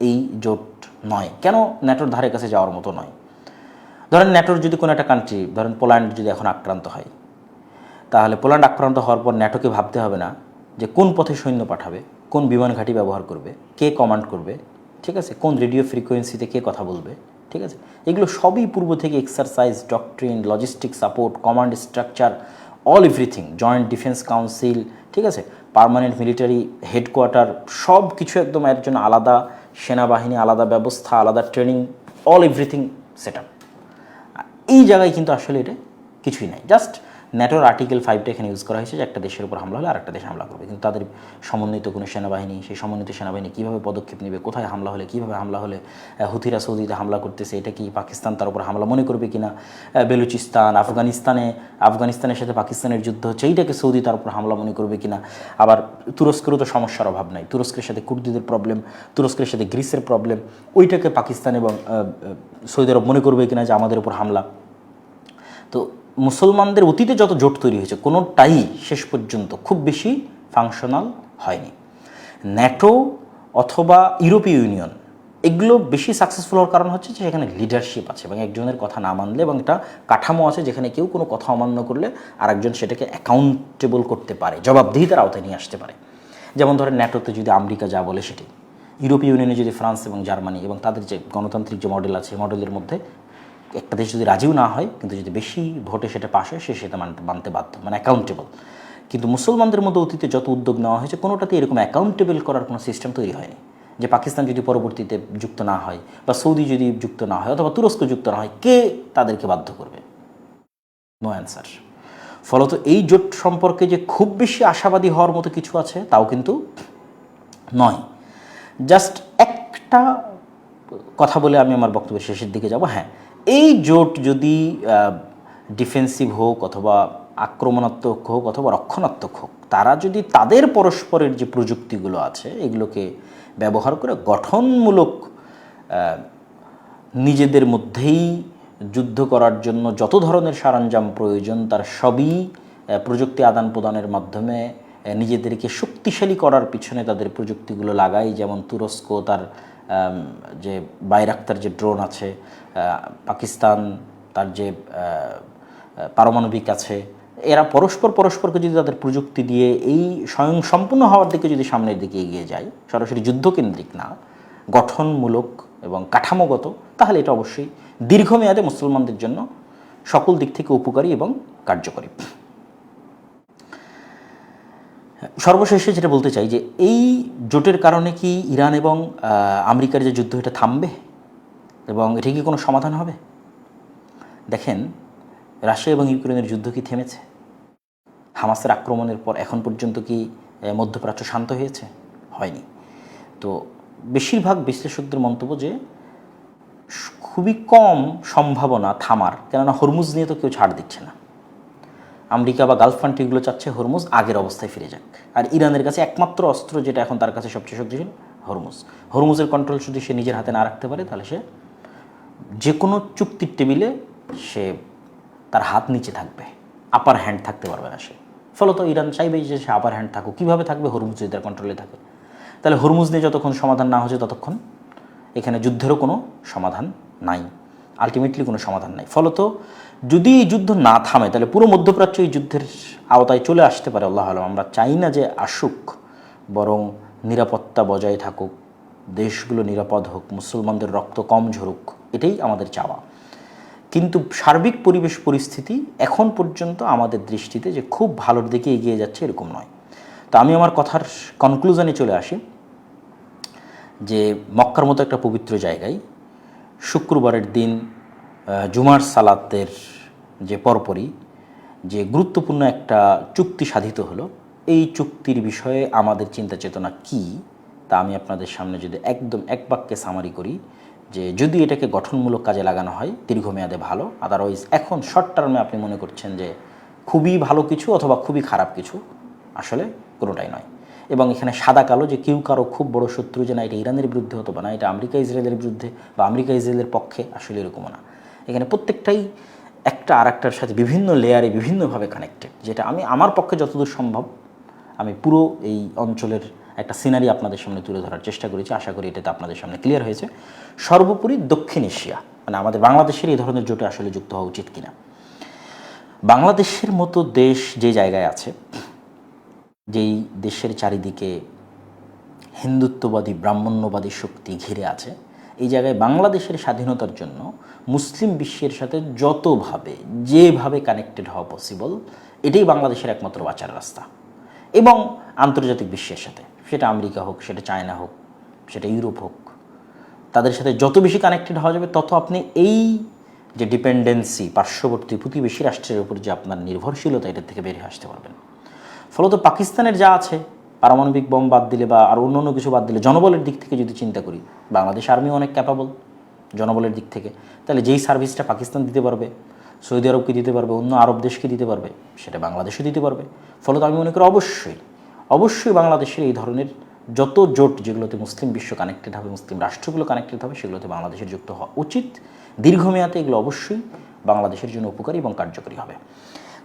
Speaker 1: এই জোট নয়। কেন ন্যাটোর ধারে কাছে যাওয়ার মতো নয়? ধরেন ন্যাটোর যদি কোনো একটা কান্ট্রি, ধরেন পোল্যান্ড যদি এখন আক্রান্ত হয়, তাহলে পোল্যান্ড আক্রান্ত হওয়ার পর ন্যাটোকে ভাবতে হবে না যে কোন পথে সৈন্য পাঠাবে, কোন বিমান ঘাঁটি ব্যবহার করবে, কে কমান্ড করবে, ঠিক আছে, কোন রেডিও ফ্রিকোয়েন্সিতে কে কথা বলবে, ঠিক আছে। এগুলো সবই পূর্ব থেকে exercise, doctrine, logistic support, command structure, all everything, joint defence council, ঠিক আছে, পার্মানেন্ট মিলিটারি হেডকোয়ার্টার, সব কিছু একদম এর জন্য আলাদা সেনাবাহিনী, আলাদা ব্যবস্থা, আলাদা training, all everything set up. এই জায়গায় কিন্তু আসলে এটা কিছুই নাই। জাস্ট ন্যাটোর আর্টিকেল 5টা এখানে ইউজ করা হয়েছে যে একটা দেশের উপর হামলা হলে আরেকটা দেশ হামলা করবে, কিন্তু তাদের সমন্বিত কোনো সেনাবাহিনী, সেই সমন্বিত সেনাবাহিনী কীভাবে পদক্ষেপ নেবে, কোথায় হামলা হলে, কীভাবে হামলা হলে, হুথিরা সৌদিতে হামলা করতেছে, এটা কি পাকিস্তান তার উপর হামলা মনে করবে কিনা, বেলুচিস্তান, আফগানিস্তানের সাথে পাকিস্তানের যুদ্ধ হচ্ছে, এইটাকে সৌদি তার উপর হামলা মনে করবে কিনা। আবার তুরস্কেরও তো সমস্যার অভাব নাই, তুরস্কের সাথে কুর্দিদের প্রবলেম, তুরস্কের সাথে গ্রিসের প্রবলেম, ওইটাকে পাকিস্তান এবং সৌদি আরব মনে করবে কিনা যে আমাদের উপর হামলা। তো মুসলমানদের অতীতে যত জোট তৈরি হয়েছে কোনোটাই শেষ পর্যন্ত খুব বেশি ফাংশনাল হয়নি। ন্যাটো অথবা ইউরোপীয় ইউনিয়ন এগুলো বেশি সাকসেসফুল হওয়ার কারণ হচ্ছে যে সেখানে লিডারশিপ আছে এবং একজনের কথা না মানলে, এবং একটা কাঠামো আছে যেখানে কেউ কোনো কথা অমান্য করলে আরেকজন সেটাকে অ্যাকাউন্টেবল করতে পারে, জবাবদিহিতার আওতায় নিয়ে আসতে পারে। যেমন ধরেন ন্যাটোতে যদি আমেরিকা যা বলে সেটি, ইউরোপীয় ইউনিয়নে যদি ফ্রান্স এবং জার্মানি এবং তাদের যে গণতান্ত্রিক যে মডেল আছে, মডেলের মধ্যে একটা দেশ যদি রাজিও না হয় কিন্তু যদি বেশি ভোটে সেটা পাস হয়, সে সেটা মানতে বাধ্য, মানে অ্যাকাউন্টেবল। কিন্তু মুসলমানদের মধ্যে অতীতে যত উদ্যোগ নেওয়া হয়েছে কোনোটাতে এরকম অ্যাকাউন্টেবল করার কোনো সিস্টেম তৈরি হয়নি, যে পাকিস্তান যদি পরবর্তীতে যুক্ত না হয় বা সৌদি যদি যুক্ত না হয় অথবা তুরস্ক যুক্ত না হয়, কে তাদেরকে বাধ্য করবে? No answer. ফলত এই জোট সম্পর্কে যে খুব বেশি আশাবাদী হওয়ার মতো কিছু আছে তাও কিন্তু নয়। জাস্ট একটা কথা বলে আমি আমার বক্তব্যের শেষের দিকে যাব। হ্যাঁ, এই জোট যদি ডিফেন্সিভ হোক অথবা আক্রমণাত্মক হোক অথবা রক্ষণাত্মক হোক, তারা যদি তাদের পরস্পরের যে প্রযুক্তিগুলো আছে এগুলোকে ব্যবহার করে গঠনমূলক নিজেদের মধ্যেই যুদ্ধ করার জন্য যত ধরনের সরঞ্জাম প্রয়োজন তার সবই প্রযুক্তি আদান প্রদানের মাধ্যমে নিজেদেরকে শক্তিশালী করার পিছনে তাদের প্রযুক্তিগুলো লাগায়। যেমন তুরস্ক তার যে বাইরাক্তার যে ড্রোন আছে, পাকিস্তান তার যে পারমাণবিক আছে, এরা পরস্পরকে যদি তাদের প্রযুক্তি দিয়ে এই স্বয়ংসম্পূর্ণ হওয়ার দিকে যদি সামনের দিকে এগিয়ে যায়, সরাসরি যুদ্ধকেন্দ্রিক না, গঠনমূলক এবং কাঠামোগত, তাহলে এটা অবশ্যই দীর্ঘমেয়াদে মুসলমানদের জন্য সকল দিক থেকে উপকারী এবং কার্যকরী। সর্বশেষে যেটা বলতে চাই যে এই জোটের কারণে কি ইরান এবং আমেরিকার যে যুদ্ধ এটা থামবে এবং এটা কি কোনো সমাধান হবে? দেখেন, রাশিয়া এবং ইউক্রেনের যুদ্ধ কি থেমেছে? হামাসের আক্রমণের পর এখন পর্যন্ত কি মধ্যপ্রাচ্য শান্ত হয়েছে? হয়নি। তো বেশিরভাগ বিশ্লেষকদের মন্তব্য যে খুবই কম সম্ভাবনা থামার, কেননা হরমুজ নিয়ে তো কেউ ছাড় দিচ্ছে না। আমেরিকা বা গালফ কান্ট্রিগুলো চাচ্ছে হরমুজ আগের অবস্থায় ফিরে যাক, আর ইরানের কাছে একমাত্র অস্ত্র যেটা এখন তার কাছে সবচেয়ে শক্তিশালী, হরমুজের কন্ট্রোল যদি সে নিজের হাতে না রাখতে পারে তাহলে সে যে কোনো চুক্তির টেবিলে সে তার হাত নিচে থাকবে, আপার হ্যান্ড থাকতে পারবে না সে। ফলত ইরান চাইবে যে সে আপার হ্যান্ড থাকুক। কীভাবে থাকবে? হরমুজ যদি তার কন্ট্রোলে থাকে। তাহলে হরমুজ নিয়ে যতক্ষণ সমাধান না হচ্ছে ততক্ষণ এখানে যুদ্ধেরও কোনো সমাধান নাই, আলটিমেটলি কোনো সমাধান নাই। ফলত যদি এই যুদ্ধ না থামে তাহলে পুরো মধ্যপ্রাচ্য এই যুদ্ধের আওতায় চলে আসতে পারে। আল্লাহ আলম, আমরা চাই না যে আসুক, বরং নিরাপত্তা বজায় থাকুক, দেশগুলো নিরাপদ হোক, মুসলমানদের রক্ত কম ঝরুক, এটাই আমাদের চাওয়া। কিন্তু সার্বিক পরিবেশ পরিস্থিতি এখন পর্যন্ত আমাদের দৃষ্টিতে যে খুব ভালোর দিকে এগিয়ে যাচ্ছে এরকম নয়। তো আমি আমার কথার কনক্লুশনে চলে আসি যে মক্কার মতো একটা পবিত্র জায়গায় শুক্রবারের দিন জুমার সালাতের যে পরপরই যে গুরুত্বপূর্ণ একটা চুক্তি সাধিত হলো, এই চুক্তির বিষয়ে আমাদের চিন্তা চেতনা কী তা আমি আপনাদের সামনে যদি একদম এক বাক্যে সামারি করি যে যদি এটাকে গঠনমূলক কাজে লাগানো হয় দীর্ঘমেয়াদে ভালো, আদারওয়াইজ এখন শর্ট টার্মে আপনি মনে করছেন যে খুবই ভালো কিছু অথবা খুবই খারাপ কিছু, আসলে কোনোটাই নয়। এবং এখানে সাদা কালো যে কেউ কারো খুব বড় শত্রু যে না এটা ইরানের বিরুদ্ধে হতো বা না এটা আমেরিকা ইসরায়েলের বিরুদ্ধে বা আমেরিকা ইসরায়েলের পক্ষে, আসলে এরকমও না। এখানে প্রত্যেকটাই একটা আর একটার সাথে বিভিন্ন লেয়ারে বিভিন্নভাবে কানেক্টেড, যেটা আমি আমার পক্ষে যতদূর সম্ভব আমি পুরো এই অঞ্চলের একটা সিনারি আপনাদের সামনে তুলে ধরার চেষ্টা করেছি। আশা করি এটাতে আপনাদের সামনে ক্লিয়ার হয়েছে। সর্বোপরি দক্ষিণ এশিয়া মানে আমাদের বাংলাদেশের এই ধরনের জোটে আসলে যুক্ত হওয়া উচিত কিনা। বাংলাদেশের মতো দেশ যে জায়গায় আছে, যেই দেশের চারিদিকে হিন্দুত্ববাদী ব্রাহ্মণ্যবাদী শক্তি ঘিরে আছে, এই জায়গায় বাংলাদেশের স্বাধীনতার জন্য মুসলিম বিশ্বের সাথে যতভাবে যেভাবে কানেক্টেড হওয়া পসিবল, এটাই বাংলাদেশের একমাত্র বাঁচার রাস্তা। এবং আন্তর্জাতিক বিশ্বের সাথে, সেটা আমেরিকা হোক, সেটা চায়না হোক, সেটা ইউরোপ হোক, তাদের সাথে যত বেশি কানেক্টেড হওয়া যাবে তত আপনি এই যে ডিপেন্ডেন্সি পার্শ্ববর্তী প্রতিবেশী রাষ্ট্রের উপর যে আপনার নির্ভরশীলতা, এটার থেকে বেরিয়ে আসতে পারবেন। ফলত পাকিস্তানের যা আছে পারমাণবিক বোম বাদ দিলে বা আর অন্য কিছু বাদ দিলে, জনবলের দিক থেকে যদি চিন্তা করি, বাংলাদেশ আর্মি অনেক ক্যাপাবল জনবলের দিক থেকে। তাহলে যেই সার্ভিসটা পাকিস্তান দিতে পারবে, সৌদি আরবকে দিতে পারবে, অন্য আরব দেশকে দিতে পারবে, সেটা বাংলাদেশও দিতে পারবে। ফলত আমি মনে করি অবশ্যই বাংলাদেশের এই ধরনের যত জোট যেগুলোতে মুসলিম বিশ্ব কানেক্টেড হবে, মুসলিম রাষ্ট্রগুলো কানেক্টেড হবে, সেগুলোতে বাংলাদেশের যুক্ত হওয়া উচিত। দীর্ঘমেয়াদে এগুলো অবশ্যই বাংলাদেশের জন্য উপকারী এবং কার্যকরী হবে।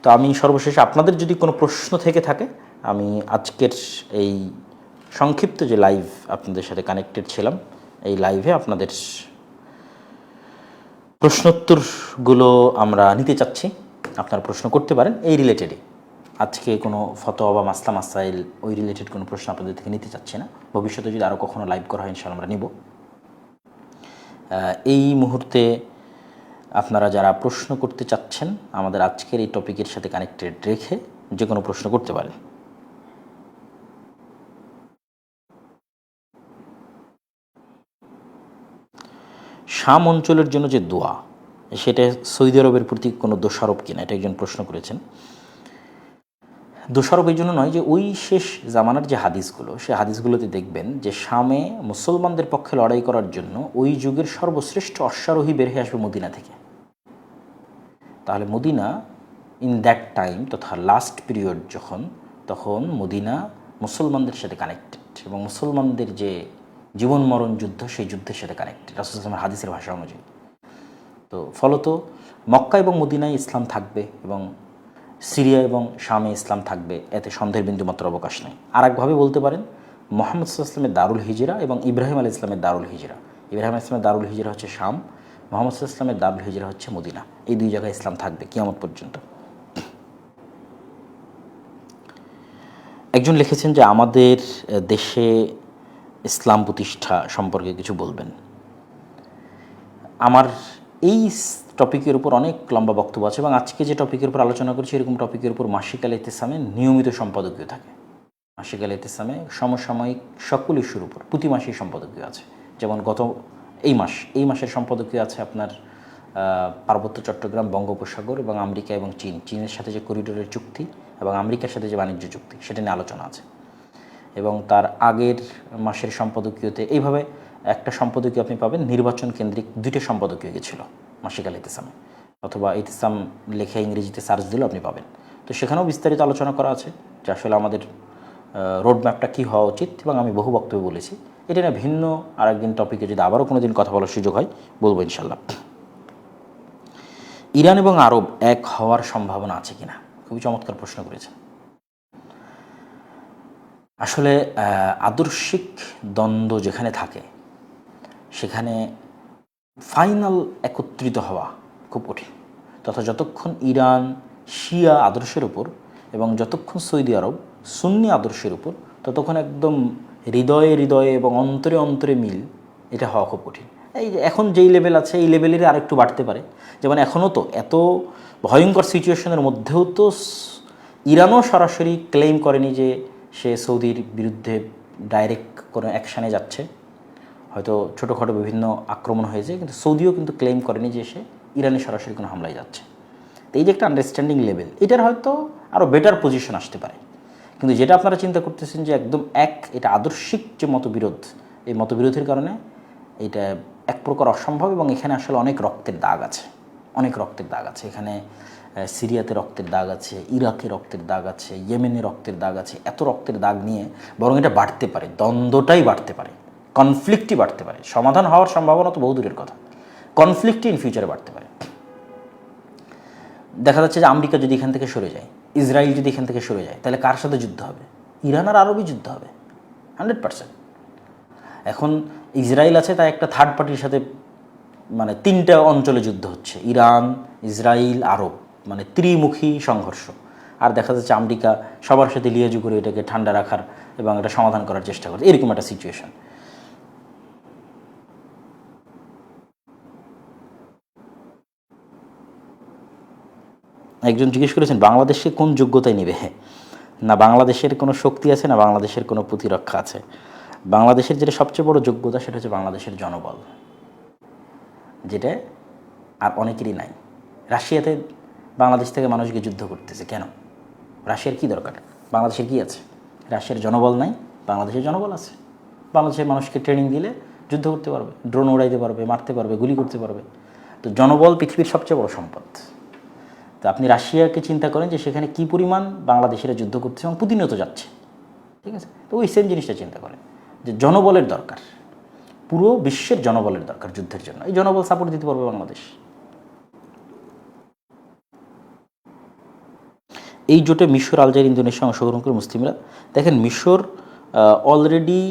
Speaker 1: তো আমি সর্বশেষে আপনাদের যদি কোনো প্রশ্ন থেকে থাকে, আমি আজকের এই সংক্ষিপ্ত যে লাইভ আপনাদের সাথে কানেক্টেড ছিলাম, এই লাইভে আপনাদের প্রশ্নোত্তরগুলো আমরা নিতে চাচ্ছি। আপনারা প্রশ্ন করতে পারেন এই রিলেটেডে। আজকে কোনো ফতোয়া বা মাসলা মাসাইল ওই রিলেটেড কোনো প্রশ্ন আপনাদের থেকে নিতে চাচ্ছি না। ভবিষ্যতে যদি আরও কখনো লাইভ করা হয় ইনশাআল্লাহ আমরা নিব। এই মুহূর্তে আপনারা যারা প্রশ্ন করতে চাচ্ছেন আমাদের আজকের এই টপিকের সাথে কানেক্টেড রেখে যে কোনো প্রশ্ন করতে পারেন। শাম অঞ্চলের জন্য যে দোয়া, সেটা সৌদি আরবের প্রতি কোনো দোষারোপ কিনা, এটা একজন প্রশ্ন করেছেন। দোষারোপ এই জন্য নয় যে ওই শেষ জামানার যে হাদিসগুলো, সেই হাদিসগুলোতে দেখবেন যে শামে মুসলমানদের পক্ষে লড়াই করার জন্য ওই যুগের সর্বশ্রেষ্ঠ অশ্বারোহী বের হয়ে আসবে মদিনা থেকে। তাহলে মদিনা ইন দ্যাট টাইম তথা লাস্ট পিরিয়ড তখন মদিনা মুসলমানদের সাথে কানেক্টেড এবং মুসলমানদের যে জীবন মরণ যুদ্ধ, সেই যুদ্ধের সাথে কানেক্টেড রাসূলুল্লাহ সাল্লাল্লাহু আলাইহি ওয়াসাল্লামের হাদিসের ভাষা অনুযায়ী। তো ফলত মক্কা এবং মদিনায় ইসলাম থাকবে এবং সিরিয়া এবং শামে ইসলাম থাকবে, এতে সন্দেহের বিন্দুমাত্র অবকাশ নেই। আর একভাবে বলতে পারেন মুহাম্মদ সাল্লাল্লাহু আলাইহি ওয়াসাল্লামের দারুল হিজরা এবং ইব্রাহিম আলাইহিস সালামের দারুল হিজরা। ইব্রাহিম আলাইহিস সালামের দারুল হিজরা হচ্ছে শাম, মুহাম্মদ সাল্লাল্লাহু আলাইহি ওয়াসাল্লামের দারুল হিজরা হচ্ছে মদিনা। এই দুই জায়গায় ইসলাম থাকবে কিয়ামত পর্যন্ত। একজন লিখেছেন যে আমাদের দেশে ইসলাম প্রতিষ্ঠা সম্পর্কে কিছু বলবেন। আমার এই টপিকের উপর অনেক লম্বা বক্তব্য আছে এবং আজকে যে টপিকের উপর আলোচনা করছি এরকম টপিকের উপর মাসিক আল ইতিসামে নিয়মিত সম্পাদকীয় থাকে। মাসিক আল ইতিসামে সমসাময়িক সকল ইস্যুর উপর প্রতি মাসেই সম্পাদকীয় আছে। যেমন এই মাসের সম্পাদকীয় আছে আপনার পার্বত্য চট্টগ্রাম, বঙ্গোপসাগর এবং আমেরিকা এবং চীনের সাথে যে করিডোরের চুক্তি এবং আমেরিকার সাথে যে বাণিজ্য চুক্তি, সেটা নিয়ে আলোচনা আছে। এবং তার আগের মাসের সম্পাদকীয়তে এইভাবে একটা সম্পাদকীয় আপনি পাবেন নির্বাচন কেন্দ্রিক, দুইটা সম্পাদকীয় গেছিল মাসিক আল ইতিসামে, অথবা ইতিসাম লেখা ইংরেজিতে সার্চ দিলেও আপনি পাবেন। তো সেখানেও বিস্তারিত আলোচনা করা আছে যে আসলে আমাদের রোডম্যাপটা কী হওয়া উচিত, এবং আমি বহু বক্তব্য বলেছি। এটা না ভিন্ন আর একদিন টপিকে যদি আবারও কোনো দিন কথা বলার সুযোগ হয় বলবো ইনশাল্লাহ। ইরান এবং আরব এক হওয়ার সম্ভাবনা আছে কিনা, খুবই চমৎকার প্রশ্ন করেছেন। আসলে আদর্শিক দ্বন্দ্ব যেখানে থাকে সেখানে ফাইনাল একত্রিত হওয়া খুব কঠিন। তথা যতক্ষণ ইরান শিয়া আদর্শের উপর এবং যতক্ষণ সৌদি আরব সুন্নি আদর্শের উপর, ততক্ষণ একদম হৃদয়ে হৃদয়ে এবং অন্তরে অন্তরে মিল, এটা হওয়া খুব কঠিন। এই যে এখন যেই লেভেল আছে এই লেভেলেরই আরেকটু বাড়তে পারে। যেমন এখনও তো এত ভয়ঙ্কর সিচুয়েশনের মধ্যেও তো ইরানও সরাসরি ক্লেম করেনি যে সে সৌদির বিরুদ্ধে ডাইরেক্ট কোনো অ্যাকশানে যাচ্ছে, হয়তো ছোটোখাটো বিভিন্ন আক্রমণ হয়েছে, কিন্তু সৌদিও কিন্তু ক্লেম করেনি যে সে ইরানে সরাসরি কোনো হামলায় যাচ্ছে। তো এই যে একটা আন্ডারস্ট্যান্ডিং লেভেল, এটার হয়তো আরও বেটার পজিশন আসতে পারে। কিন্তু যেটা আপনারা চিন্তা করতেছেন যে একদম এটা আদর্শিক যে মতবিরোধ, এই মতবিরোধের কারণে এটা এক প্রকার অসম্ভব। এবং এখানে আসলে অনেক রক্তের দাগ আছে, অনেক রক্তের দাগ আছে। এখানে সিরিয়াতে রক্তের দাগ আছে, ইরাকে রক্তের দাগ আছে, ইয়েমেনে রক্তের দাগ আছে। এত রক্তের দাগ নিয়ে বরং এটা বাড়তে পারে, দ্বন্দ্বটাই বাড়তে পারে, কনফ্লিক্টই বাড়তে পারে। সমাধান হওয়ার সম্ভাবনা তো বহু দূরের কথা, কনফ্লিক্টই ইন ফিউচারে বাড়তে পারে। দেখা যাচ্ছে যে আমেরিকা যদি এখান থেকে সরে যায়, ইসরায়েল যদি এখান থেকে সরে যায়, তাহলে কার সাথে যুদ্ধ হবে? ইরান আর আরবই যুদ্ধ হবে 100%। এখন ইসরায়েল আছে, তাই একটা থার্ড পার্টির সাথে মানে 3টা অঞ্চলে যুদ্ধ হচ্ছে, ইরান, ইসরায়েল, আরব, মানে ত্রিমুখী সংঘর্ষ। আর দেখা যাচ্ছে আমেরিকা সবার সাথে লিয়াজু করে এটাকে ঠান্ডা রাখার এবং এটা সমাধান করার চেষ্টা করছে, এরকম একটা সিচুয়েশন। একজন জিজ্ঞেস করেছেন বাংলাদেশে কোন যোগ্যতায় নেবে? না বাংলাদেশের কোনো শক্তি আছে, না বাংলাদেশের কোনো প্রতিরক্ষা আছে। বাংলাদেশের যেটা সবচেয়ে বড় যোগ্যতা সেটা হচ্ছে বাংলাদেশের জনবল, যেটা আর অনেকেরই নাই। রাশিয়াতে বাংলাদেশ থেকে মানুষ গিয়ে যুদ্ধ করতেছে কেন? রাশিয়ার কী দরকার? বাংলাদেশের কী আছে? রাশিয়ার জনবল নাই, বাংলাদেশের জনবল আছে। বাংলাদেশের মানুষকে ট্রেনিং দিলে যুদ্ধ করতে পারবে, ড্রোন উড়াইতে পারবে, মারতে পারবে, গুলি করতে পারবে। তো জনবল পৃথিবীর সবচেয়ে বড় সম্পদ। তো আপনি রাশিয়াকে চিন্তা করেন যে সেখানে কী পরিমাণ বাংলাদেশিরা যুদ্ধ করছে এবং প্রতিনিয়ত যাচ্ছে, ঠিক আছে? তো ওই সেম জিনিসটা চিন্তা করেন যে জনবলের দরকার, পুরো বিশ্বের জনবলের দরকার যুদ্ধের জন্য। এই জনবল সাপোর্ট দিতে পারবে বাংলাদেশ। এই জোটে মিশর, আলজেরিয়া, ইন্দোনেশিয়া অংশগ্রহণ করে মুসলিমরা। দেখেন মিশর অলরেডি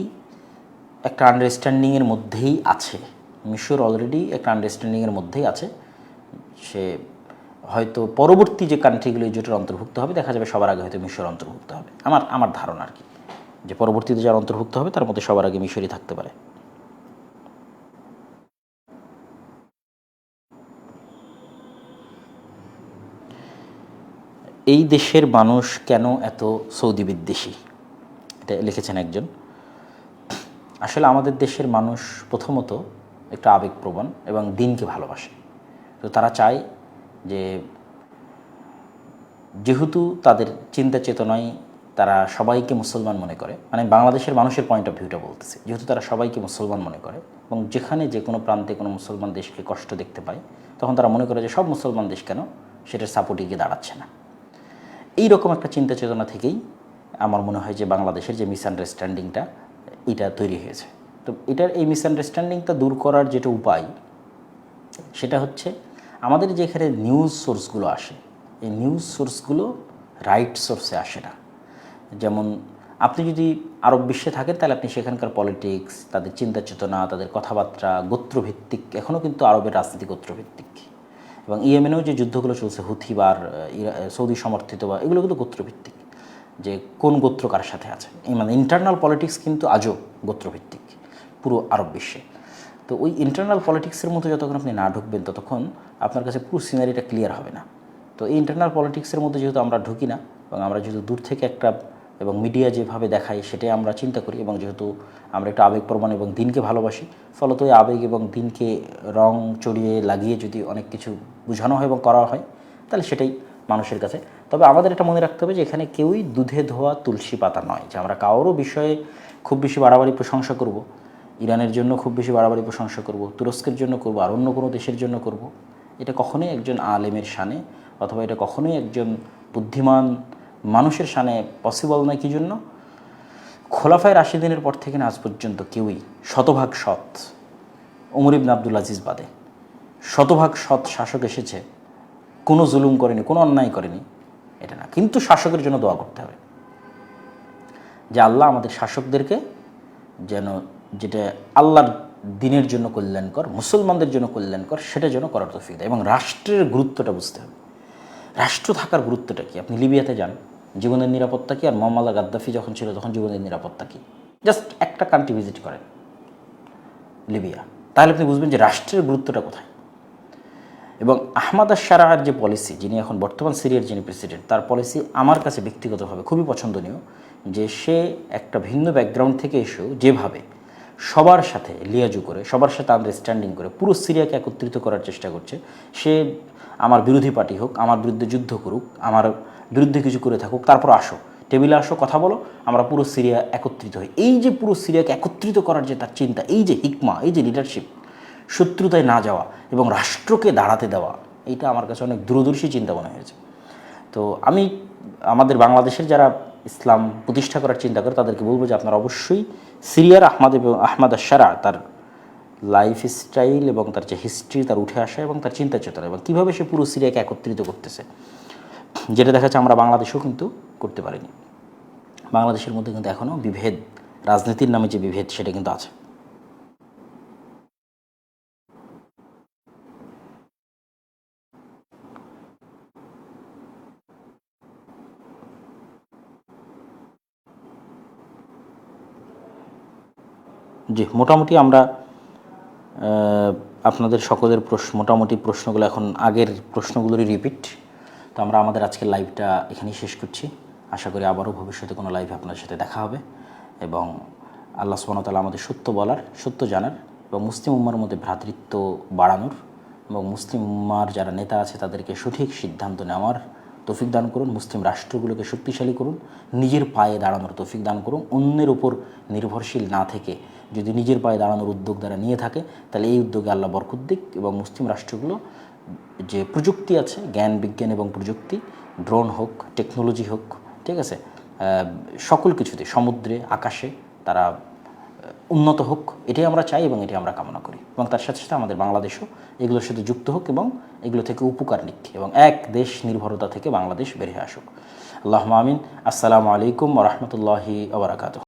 Speaker 1: একটা আন্ডারস্ট্যান্ডিংয়ের মধ্যেই আছে, মিশর অলরেডি একটা আন্ডারস্ট্যান্ডিংয়ের মধ্যেই আছে। সে হয়তো পরবর্তী যে কান্ট্রিগুলো এই জোটের অন্তর্ভুক্ত হবে, দেখা যাবে সবার আগে হয়তো মিশর অন্তর্ভুক্ত হবে। আমার ধারণা আর কি, যে পরবর্তীতে যারা অন্তর্ভুক্ত হবে তার মধ্যে সবার আগে মিশরই থাকতে পারে। এই দেশের মানুষ কেন এত সৌদি বিদ্বেষী, এটা লিখেছেন একজন। আসলে আমাদের দেশের মানুষ প্রথমত একটু আবেগপ্রবণ এবং দিনকে ভালোবাসে। তো তারা চায় যে যেহেতু তাদের চিন্তা চেতনায় তারা সবাইকে মুসলমান মনে করে, মানে বাংলাদেশের মানুষের পয়েন্ট অফ ভিউটা বলতেছে, যেহেতু তারা সবাইকে মুসলমান মনে করে এবং যেখানে যে কোনো প্রান্তে কোনো মুসলমান দেশকে কষ্ট দেখতে পায়, তখন তারা মনে করে যে সব মুসলমান দেশ কেন সেটার সাপোর্টে গিয়ে দাঁড়াচ্ছে না। এই রকম একটা চিন্তা চেতনা থেকেই আমার মনে হয় যে বাংলাদেশের যে মিসআন্ডারস্ট্যান্ডিংটা এটা তৈরি হয়েছে। তো এটার এই মিসআন্ডারস্ট্যান্ডিংটা দূর করার যেটা উপায় সেটা হচ্ছে আমাদের যেখানে নিউজ সোর্সগুলো আসে, এই নিউজ সোর্সগুলো রাইট সোর্সে আসে না। যেমন আপনি যদি আরব বিশ্বে থাকেন তাহলে আপনি সেখানকার পলিটিক্স, তাদের চিন্তা চেতনা, তাদের কথাবার্তা গোত্রভিত্তিক, এখনও কিন্তু আরবের রাজনীতি গোত্রভিত্তিক। এবং ইয়েমেনেও যে যুদ্ধগুলো চলছে হুথি বা সৌদি সমর্থিত বা এগুলো কিন্তু গোত্রভিত্তিক, যে কোন গোত্র কার সাথে আছে, এই মানে ইন্টারনাল পলিটিক্স কিন্তু আজও গোত্রভিত্তিক পুরো আরব বিশ্বে। তো ওই ইন্টারনাল পলিটিক্সের মধ্যে যতক্ষণ আপনি না ঢুকবেন ততক্ষণ আপনার কাছে পুরো সিনারিটা ক্লিয়ার হবে না। তো এই ইন্টারনাল পলিটিক্সের মধ্যে যেহেতু আমরা ঢুকি না এবং আমরা যেহেতু দূর থেকে একটা এবং মিডিয়া যেভাবে দেখায় সেটাই আমরা চিন্তা করি, এবং যেহেতু আমরা একটু আবেগপ্রবণ এবং দিনকে ভালোবাসি, ফলত ওই আবেগ এবং দিনকে রং চড়িয়ে লাগিয়ে যদি অনেক কিছু বোঝানো হয় এবং করা হয় তাহলে সেটাই মানুষের কাছে। তবে আমাদের এটা মনে রাখতে হবে যে এখানে কেউই দুধে ধোয়া তুলসী পাতা নয়, যে আমরা কারোরও বিষয়ে খুব বেশি বাড়াবাড়ি প্রশংসা করব। ইরানের জন্য খুব বেশি বাড়াবাড়ি প্রশংসা করব, তুরস্কের জন্য করব, আর অন্য কোনো দেশের জন্য করব, এটা কখনোই একজন আলেমের শানে অথবা এটা কখনোই একজন বুদ্ধিমান মানুষের শানে পসিবল নয়। কী জন্য? খোলাফায়ে রাশিদিনের পর থেকে আজ পর্যন্ত কেউই শতভাগ সৎ, ওমর ইবনে আবদুল আজিজ বাদে শতভাগ সৎ শাসক এসেছে, কোনো জুলুম করেনি, কোনো অন্যায় করেনি, এটা না। কিন্তু শাসকের জন্য দোয়া করতে হবে যে আল্লাহ আমাদের শাসকদেরকে যেন যেটা আল্লাহর দিনের জন্য কল্যাণকর, মুসলমানদের জন্য কল্যাণকর, সেটা যেন করার তৌফিক দেয়। এবং রাষ্ট্রের গুরুত্বটা বুঝতে হবে, রাষ্ট্র থাকার গুরুত্বটা কী। আপনি লিবিয়াতে যান, জীবনের নিরাপত্তা কী, আর মোহাম্মদ গাদ্দাফি যখন ছিল তখন জীবনের নিরাপত্তা কী। জাস্ট একটা কান্ট্রি ভিজিট করেন, লিবিয়া, তাহলে আপনি বুঝবেন যে রাষ্ট্রের গুরুত্বটা কোথায়। এবং আহমাদ আশ-শারা'র যে পলিসি, যিনি এখন বর্তমান সিরিয়ার যিনি প্রেসিডেন্ট, তার পলিসি আমার কাছে ব্যক্তিগতভাবে খুবই পছন্দনীয়। যে সে একটা ভিন্ন ব্যাকগ্রাউন্ড থেকে এসেও যেভাবে সবার সাথে লিয়াজু করে, সবার সাথে আন্ডারস্ট্যান্ডিং করে পুরো সিরিয়াকে একত্রিত করার চেষ্টা করছে। সে আমার বিরোধী পার্টি হোক, আমার বিরুদ্ধে যুদ্ধ করুক, আমার বিরুদ্ধে কিছু করে থাকুক, তারপর আসো, টেবিলে আসো, কথা বলো, আমরা পুরো সিরিয়া একত্রিত হই। এই যে পুরো সিরিয়াকে একত্রিত করার যে তার চিন্তা, এই যে হিকমা, এই যে লিডারশিপ, শত্রুতায় না যাওয়া এবং রাষ্ট্রকে দাঁড়াতে দেওয়া, এইটা আমার কাছে অনেক দূরদর্শী চিন্তা মনে হয়েছে। তো আমি আমাদের বাংলাদেশের যারা ইসলাম প্রতিষ্ঠা করার চিন্তা করে তাদেরকে বলবো যে আপনারা অবশ্যই সিরিয়ার আহমাদ আশ-শারা' তার লাইফ স্টাইল এবং তার যে হিস্ট্রি, তার উঠে আসা এবং তার চিন্তা চেতনা এবং কীভাবে সে পুরো সিরিয়াকে একত্রিত করতেছে, যেটা দেখা যাচ্ছে আমরা বাংলাদেশেও কিন্তু করতে পারিনি। বাংলাদেশের মধ্যে কিন্তু এখনও বিভেদ, রাজনীতির নামে যে বিভেদ, সেটা কিন্তু আছে। জি, মোটামুটি আমরা আপনাদের সকলের মোটামুটি প্রশ্নগুলো এখন আগের প্রশ্নগুলোরই রিপিট। তো আমরা আমাদের আজকের লাইভটা এখানেই শেষ করছি। আশা করি আবারও ভবিষ্যতে কোনো লাইভে আপনাদের সাথে দেখা হবে এবং আল্লাহ সুবহানাহু ওয়া তাআলা আমাদের সত্য বলার, সত্য জানার এবং মুসলিম উম্মার মধ্যে ভ্রাতৃত্ব বাড়ানোর এবং মুসলিম উম্মার যারা নেতা আছে তাদেরকে সঠিক সিদ্ধান্ত নেওয়ার তৌফিক দান করুন। মুসলিম রাষ্ট্রগুলোকে শক্তিশালী করুন, নিজের পায়ে দাঁড়ানোর তৌফিক দান করুন। অন্যের উপর নির্ভরশীল না থেকে যদি নিজের পায়ে দাঁড়ানোর উদ্যোগ দ্বারা নিয়ে থাকে, তাহলে এই উদ্যোগে আল্লাহ বরকত দিক এবং মুসলিম রাষ্ট্রগুলো যে প্রযুক্তি আছে, জ্ঞান বিজ্ঞান এবং প্রযুক্তি, ড্রোন হোক, টেকনোলজি হোক, ঠিক আছে, সকল কিছুতে, সমুদ্রে, আকাশে তারা উন্নত হোক, এটাই আমরা চাই এবং এটাই আমরা কামনা করি। এবং তার সাথে সাথে আমাদের বাংলাদেশও এগুলোর সাথে যুক্ত হোক এবং এগুলো থেকে উপকার নিক এবং এক দেশ নির্ভরতা থেকে বাংলাদেশ বেরিয়ে আসুক। আল্লাহুম্মা আমিন। আসসালামু আলাইকুম ওয়া রাহমাতুল্লাহি ওয়া বারাকাতুহু।